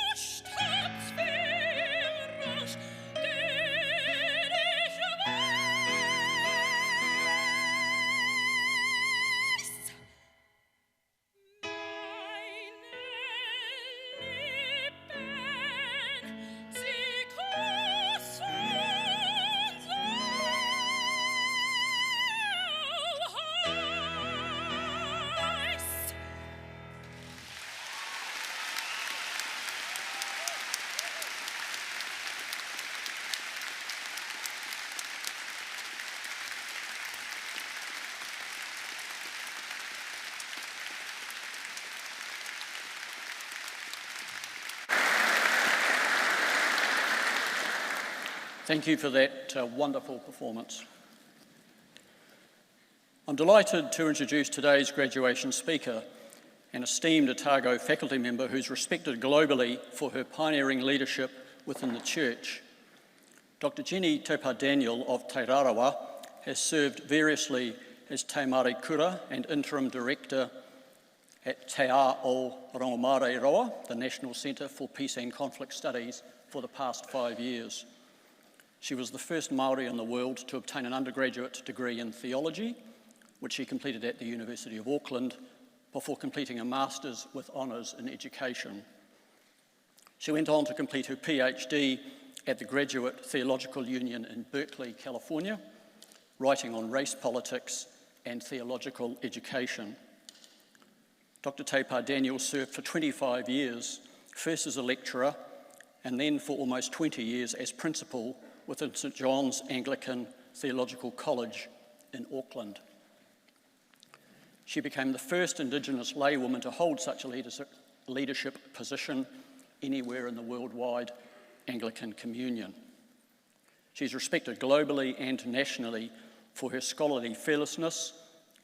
Und statt Rausch, den ich weiß, meine Lippen, sie küssen so heiß.
Thank you for that wonderful performance. I'm delighted to introduce today's graduation speaker, an esteemed Otago faculty member who's respected globally for her pioneering leadership within the church. Dr. Jenny Taupau-Daniel of Te Rarawa has served variously as Te Mare Kura and Interim Director at Te Ao Rangomare Roa, the National Centre for Peace and Conflict Studies, for the past 5 years. She was the first Māori in the world to obtain an undergraduate degree in theology, which she completed at the University of Auckland, before completing a master's with honours in education. She went on to complete her PhD at the Graduate Theological Union in Berkeley, California, writing on race politics and theological education. Dr. Taupau-Daniel served for 25 years, first as a lecturer and then for almost 20 years as principal within St John's Anglican Theological College in Auckland. She became the first Indigenous laywoman to hold such a leadership position anywhere in the worldwide Anglican Communion. She's respected globally and nationally for her scholarly fearlessness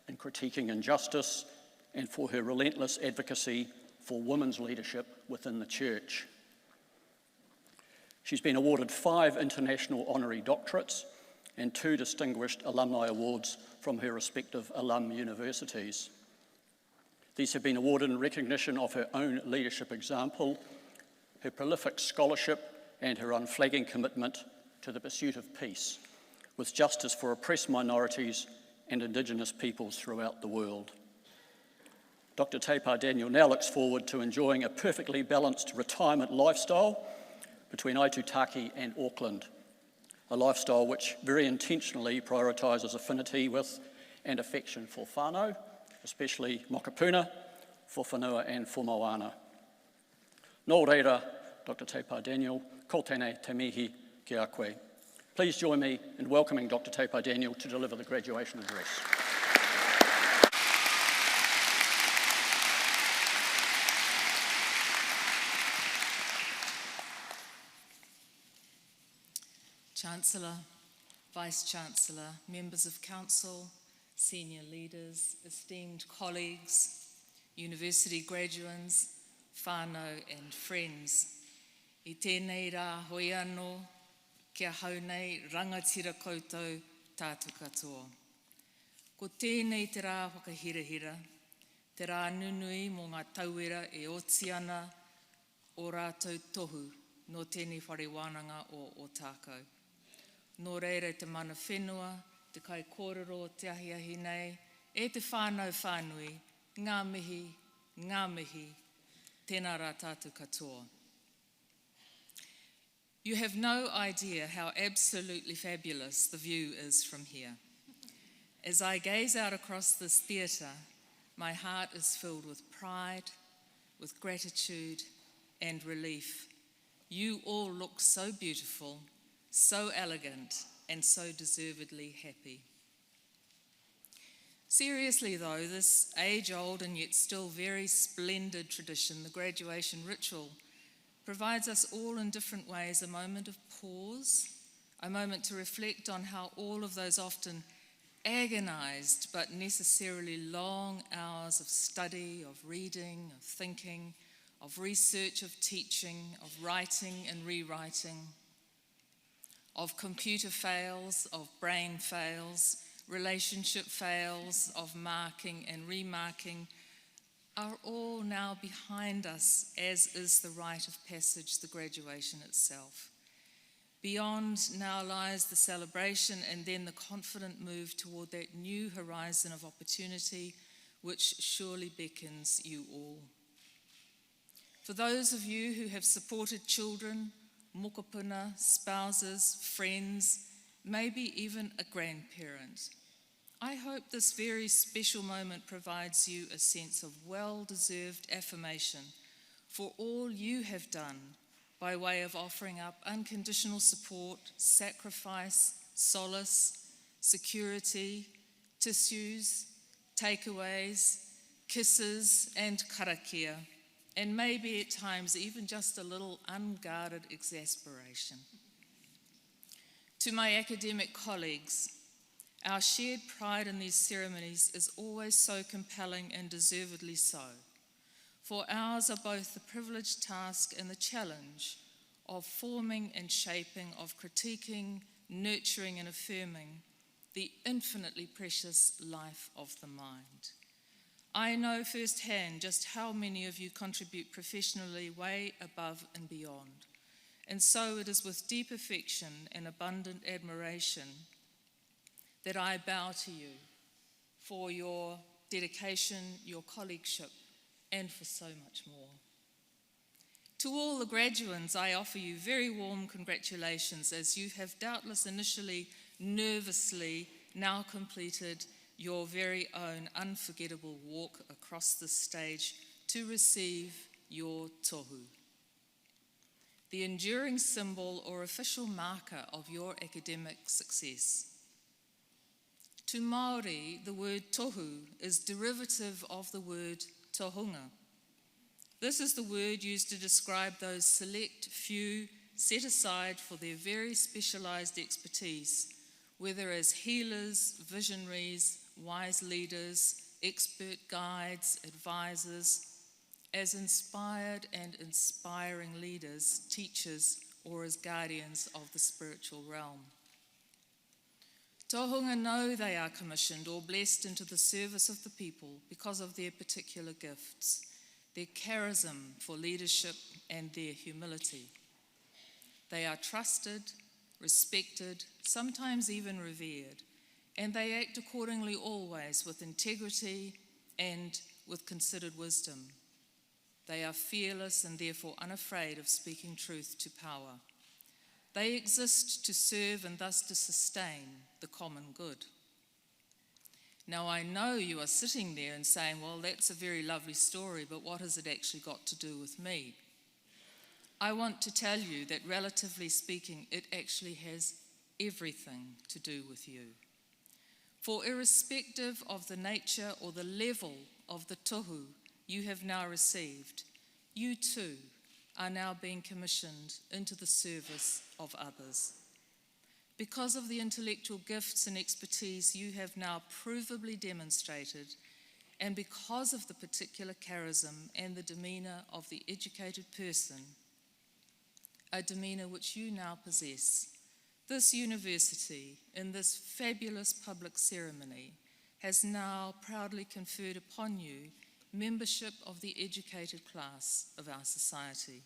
in critiquing injustice and for her relentless advocacy for women's leadership within the church. She's been awarded 5 international honorary doctorates and 2 distinguished alumni awards from her respective alum universities. These have been awarded in recognition of her own leadership example, her prolific scholarship, and her unflagging commitment to the pursuit of peace, with justice for oppressed minorities and Indigenous peoples throughout the world. Dr. Taupau-Daniel now looks forward to enjoying a perfectly balanced retirement lifestyle between Aitutaki and Auckland, a lifestyle which very intentionally prioritises affinity with and affection for whānau, especially Mokopuna, for whanua and for moana. Nō reira, Dr. Taupau-Daniel, ko tēnei te mihi ki a koe. Please join me in welcoming Dr. Taupo Daniel to deliver the graduation address.
Chancellor, Vice-Chancellor, members of Council, senior leaders, esteemed colleagues, university graduates, whānau and friends. I tēnei rā hoi anō, kia hau nei rangatira koutou tātu katoa. Ko tēnei te rā whakahirahira, te rā nunui mō ngā tauira e oti ana o rātou tohu no tēnei whare wānanga o Otākau. Nō reira te mana whenua, te kai kōrero te ahiahi nei, e te whānau whānui, ngā mihi, tēnā rā tātu katoa. You have no idea how absolutely fabulous the view is from here. As I gaze out across this theatre, my heart is filled with pride, with gratitude and relief. You all look so beautiful, so elegant, and so deservedly happy. Seriously though, this age-old and yet still very splendid tradition, the graduation ritual, provides us all in different ways a moment of pause, a moment to reflect on how all of those often agonized but necessarily long hours of study, of reading, of thinking, of research, of teaching, of writing and rewriting, of computer fails, of brain fails, relationship fails, of marking and remarking, are all now behind us, as is the rite of passage, the graduation itself. Beyond now lies the celebration and then the confident move toward that new horizon of opportunity which surely beckons you all. For those of you who have supported children, mokopuna, spouses, friends, maybe even a grandparent, I hope this very special moment provides you a sense of well-deserved affirmation for all you have done by way of offering up unconditional support, sacrifice, solace, security, tissues, takeaways, kisses, and karakia, and maybe at times even just a little unguarded exasperation. To my academic colleagues, our shared pride in these ceremonies is always so compelling and deservedly so, for ours are both the privileged task and the challenge of forming and shaping, of critiquing, nurturing and affirming the infinitely precious life of the mind. I know firsthand just how many of you contribute professionally way above and beyond, and so it is with deep affection and abundant admiration that I bow to you for your dedication, your colleagueship, and for so much more. To all the graduands, I offer you very warm congratulations as you have doubtless initially nervously now completed your very own unforgettable walk across the stage to receive your tohu, the enduring symbol or official marker of your academic success. To Māori, the word tohu is derivative of the word tohunga. This is the word used to describe those select few set aside for their very specialised expertise, whether as healers, visionaries, wise leaders, expert guides, advisors, as inspired and inspiring leaders, teachers, or as guardians of the spiritual realm. Tohunga know they are commissioned or blessed into the service of the people because of their particular gifts, their charism for leadership and their humility. They are trusted, respected, sometimes even revered, and they act accordingly always with integrity and with considered wisdom. They are fearless and therefore unafraid of speaking truth to power. They exist to serve and thus to sustain the common good. Now I know you are sitting there and saying, well, that's a very lovely story, but what has it actually got to do with me? I want to tell you that, relatively speaking, it actually has everything to do with you. For irrespective of the nature or the level of the tohu you have now received, you too are now being commissioned into the service of others. Because of the intellectual gifts and expertise you have now provably demonstrated, and because of the particular charism and the demeanour of the educated person, a demeanour which you now possess, this university, in this fabulous public ceremony, has now proudly conferred upon you membership of the educated class of our society.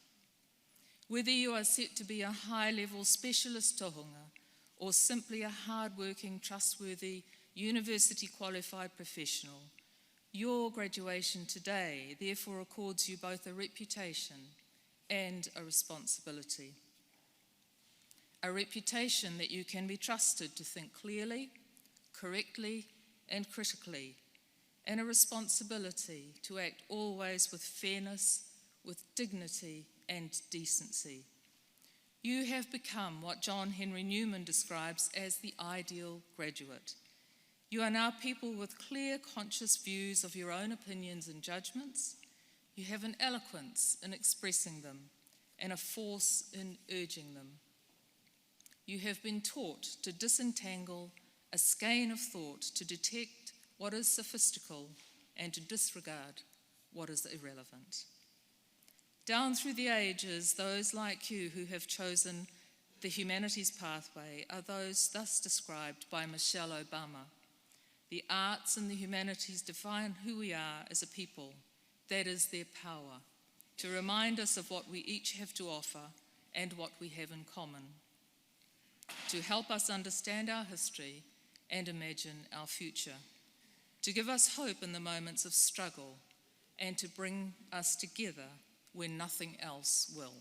Whether you are set to be a high-level specialist tohunga or simply a hard-working, trustworthy, university-qualified professional, your graduation today therefore accords you both a reputation and a responsibility. A reputation that you can be trusted to think clearly, correctly, and critically, and a responsibility to act always with fairness, with dignity, and decency. You have become what John Henry Newman describes as the ideal graduate. You are now people with clear, conscious views of your own opinions and judgments. You have an eloquence in expressing them and a force in urging them. You have been taught to disentangle a skein of thought, to detect what is sophistical and to disregard what is irrelevant. Down through the ages, those like you who have chosen the humanities pathway are those thus described by Michelle Obama. The arts and the humanities define who we are as a people. That is their power, to remind us of what we each have to offer and what we have in common, to help us understand our history and imagine our future, to give us hope in the moments of struggle and to bring us together when nothing else will.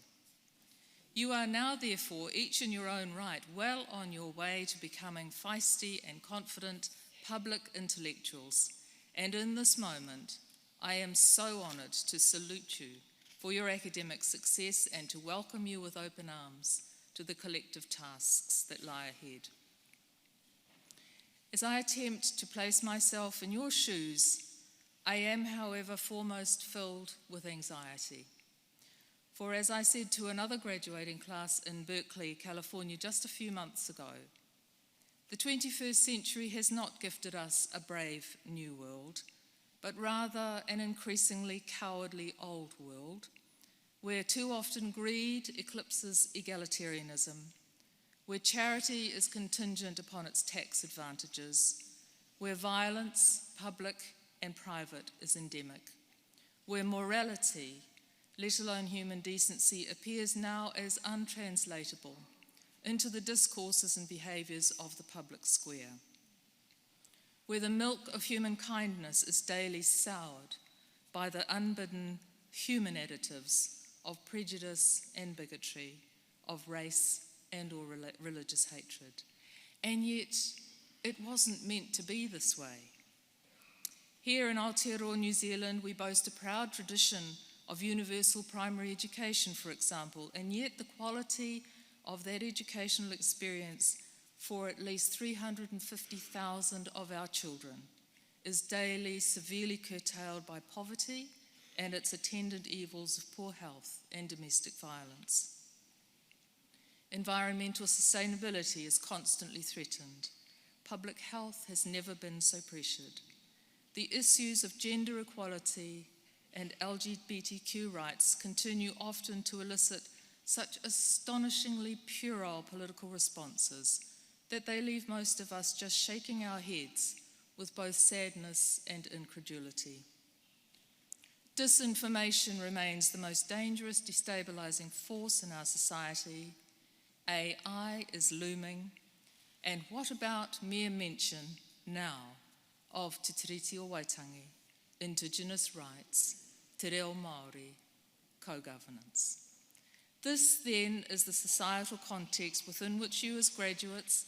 You are now, therefore, each in your own right, well on your way to becoming feisty and confident public intellectuals. And in this moment, I am so honoured to salute you for your academic success and to welcome you with open arms to the collective tasks that lie ahead. As I attempt to place myself in your shoes, I am, however, foremost filled with anxiety. For as I said to another graduating class in Berkeley, California, just a few months ago, the 21st century has not gifted us a brave new world, but rather an increasingly cowardly old world, where too often greed eclipses egalitarianism, where charity is contingent upon its tax advantages, where violence, public and private, is endemic, where morality, let alone human decency, appears now as untranslatable into the discourses and behaviours of the public square, where the milk of human kindness is daily soured by the unbidden human additives of prejudice and bigotry, of race and or religious hatred. And yet, it wasn't meant to be this way. Here in Aotearoa, New Zealand, we boast a proud tradition of universal primary education, for example, and yet the quality of that educational experience for at least 350,000 of our children is daily severely curtailed by poverty and its attendant evils of poor health and domestic violence. Environmental sustainability is constantly threatened. Public health has never been so pressured. The issues of gender equality and LGBTQ rights continue often to elicit such astonishingly puerile political responses that they leave most of us just shaking our heads with both sadness and incredulity. Disinformation remains the most dangerous destabilising force in our society. AI is looming, and what about mere mention now of Te Tiriti o Waitangi, Indigenous rights, Te Reo Māori, co-governance? This then is the societal context within which you as graduates,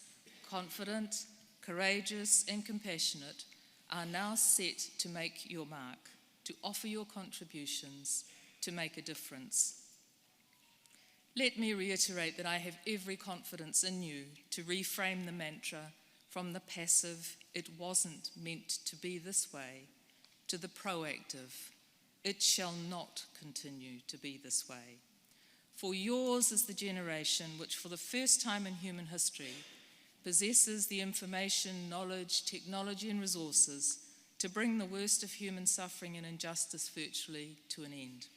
confident, courageous and compassionate, are now set to make your mark, to offer your contributions, to make a difference. Let me reiterate that I have every confidence in you to reframe the mantra from the passive, "it wasn't meant to be this way," to the proactive, "it shall not continue to be this way." For yours is the generation which, for the first time in human history, possesses the information, knowledge, technology, and resources to bring the worst of human suffering and injustice virtually to an end.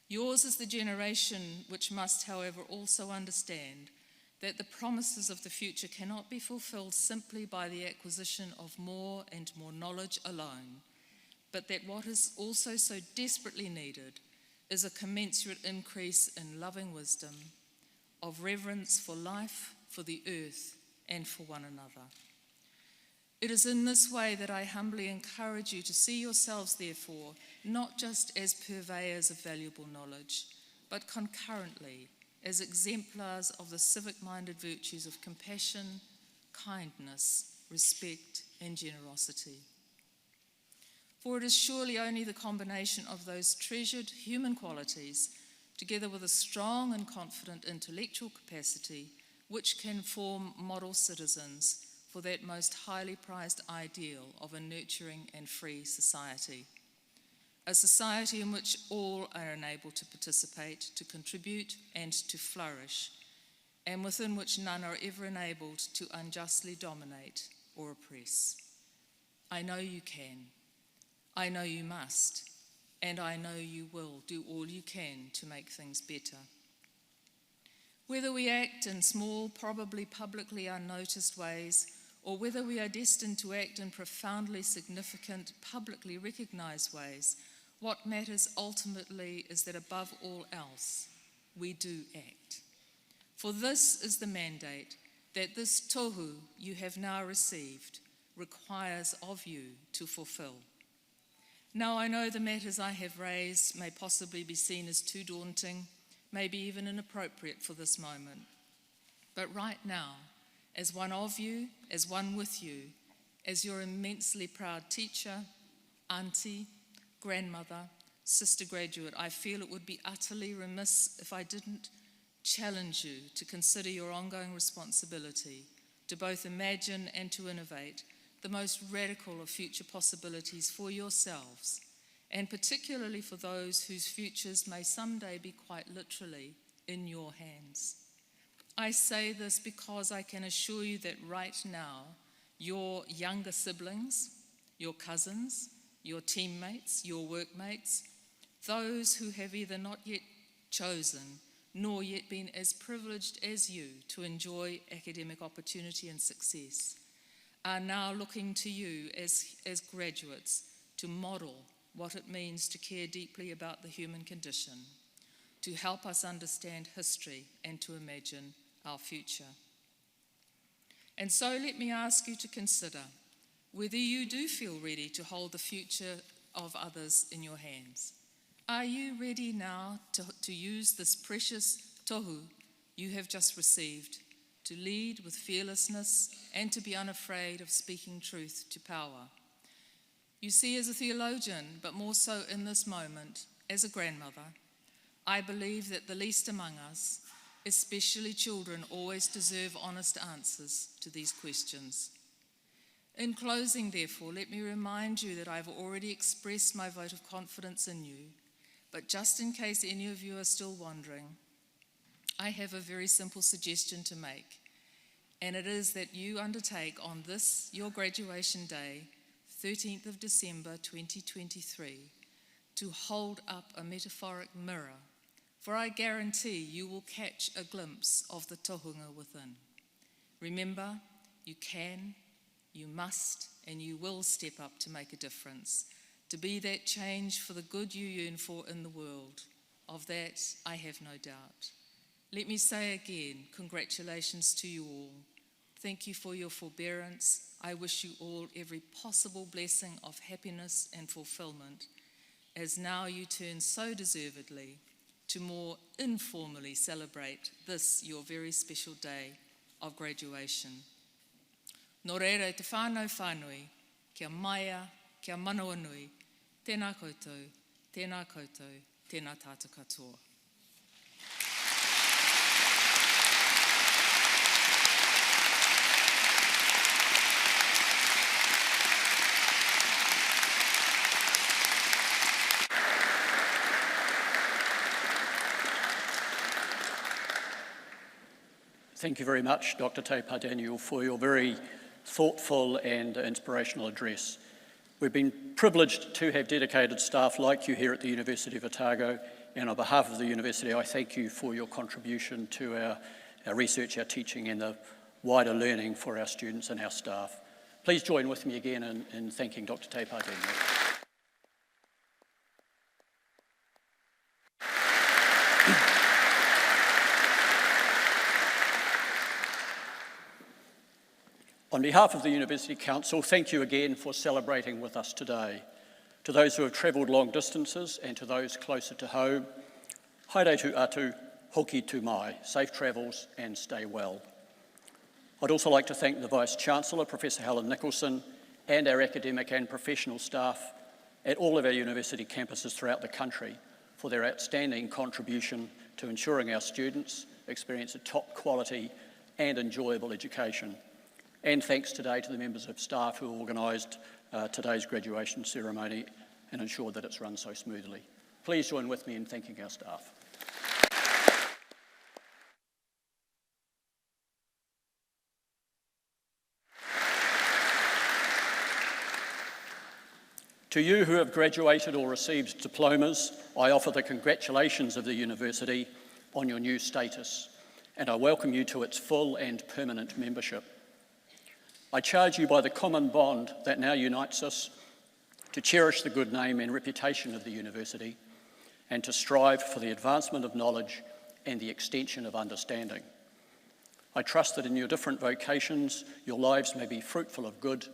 Yours is the generation which must, however, also understand that the promises of the future cannot be fulfilled simply by the acquisition of more and more knowledge alone, but that what is also so desperately needed is a commensurate increase in loving wisdom, of reverence for life, for the earth, and for one another. It is in this way that I humbly encourage you to see yourselves, therefore, not just as purveyors of valuable knowledge, but concurrently as exemplars of the civic-minded virtues of compassion, kindness, respect, and generosity. For it is surely only the combination of those treasured human qualities, together with a strong and confident intellectual capacity, which can form model citizens for that most highly prized ideal of a nurturing and free society. A society in which all are enabled to participate, to contribute, and to flourish, and within which none are ever enabled to unjustly dominate or oppress. I know you can, I know you must, and I know you will do all you can to make things better. Whether we act in small, probably publicly unnoticed ways, or whether we are destined to act in profoundly significant, publicly recognized ways, what matters ultimately is that above all else, we do act. For this is the mandate that this tohu you have now received requires of you to fulfill. Now I know the matters I have raised may possibly be seen as too daunting, maybe even inappropriate for this moment. But right now, as one of you, as one with you, as your immensely proud teacher, auntie, grandmother, sister graduate, I feel it would be utterly remiss if I didn't challenge you to consider your ongoing responsibility to both imagine and to innovate the most radical of future possibilities for yourselves, and particularly for those whose futures may someday be quite literally in your hands. I say this because I can assure you that right now, your younger siblings, your cousins, your teammates, your workmates, those who have either not yet chosen nor yet been as privileged as you to enjoy academic opportunity and success, are now looking to you as graduates to model what it means to care deeply about the human condition, to help us understand history and to imagine our future. And so let me ask you to consider whether you do feel ready to hold the future of others in your hands. Are you ready now to use this precious tohu you have just received to lead with fearlessness and to be unafraid of speaking truth to power? You see, as a theologian, but more so in this moment, as a grandmother, I believe that the least among us, especially children, always deserve honest answers to these questions. In closing, therefore, let me remind you that I've already expressed my vote of confidence in you, but just in case any of you are still wondering, I have a very simple suggestion to make, and it is that you undertake on this, your graduation day, 13th of December 2023, to hold up a metaphoric mirror, for I guarantee you will catch a glimpse of the tohunga within. Remember, you can, you must, and you will step up to make a difference, to be that change for the good you yearn for in the world. Of that, I have no doubt. Let me say again, congratulations to you all. Thank you for your forbearance. I wish you all every possible blessing of happiness and fulfillment, as now you turn so deservedly to more informally celebrate this, your very special day of graduation. Nō reira te whānau whānui, kia maia, kia manawa nui, tēnā koutou, tēnā koutou, tēnā tātou katoa.
Thank you very much, Dr. Te Pā-Daniel, for your very thoughtful and inspirational address. We've been privileged to have dedicated staff like you here at the University of Otago, and on behalf of the University, I thank you for your contribution to our research, our teaching, and the wider learning for our students and our staff. Please join with me again in thanking Dr. Te Pā-Daniel. On behalf of the University Council, thank you again for celebrating with us today. To those who have travelled long distances and to those closer to home, haere tu atu, hoki tu mai, safe travels and stay well. I'd also like to thank the Vice-Chancellor, Professor Helen Nicholson, and our academic and professional staff at all of our university campuses throughout the country for their outstanding contribution to ensuring our students experience a top quality and enjoyable education. And thanks today to the members of staff who organised today's graduation ceremony and ensured that it's run so smoothly. Please join with me in thanking our staff. To you who have graduated or received diplomas, I offer the congratulations of the University on your new status, and I welcome you to its full and permanent membership. I charge you by the common bond that now unites us to cherish the good name and reputation of the University and to strive for the advancement of knowledge and the extension of understanding. I trust that in your different vocations, your lives may be fruitful of good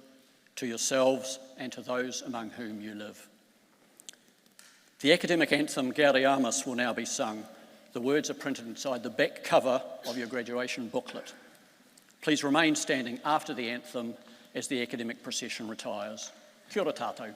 to yourselves and to those among whom you live. The academic anthem Gaudeamus will now be sung. The words are printed inside the back cover of your graduation booklet. Please remain standing after the anthem as the academic procession retires. Kia ora tātou.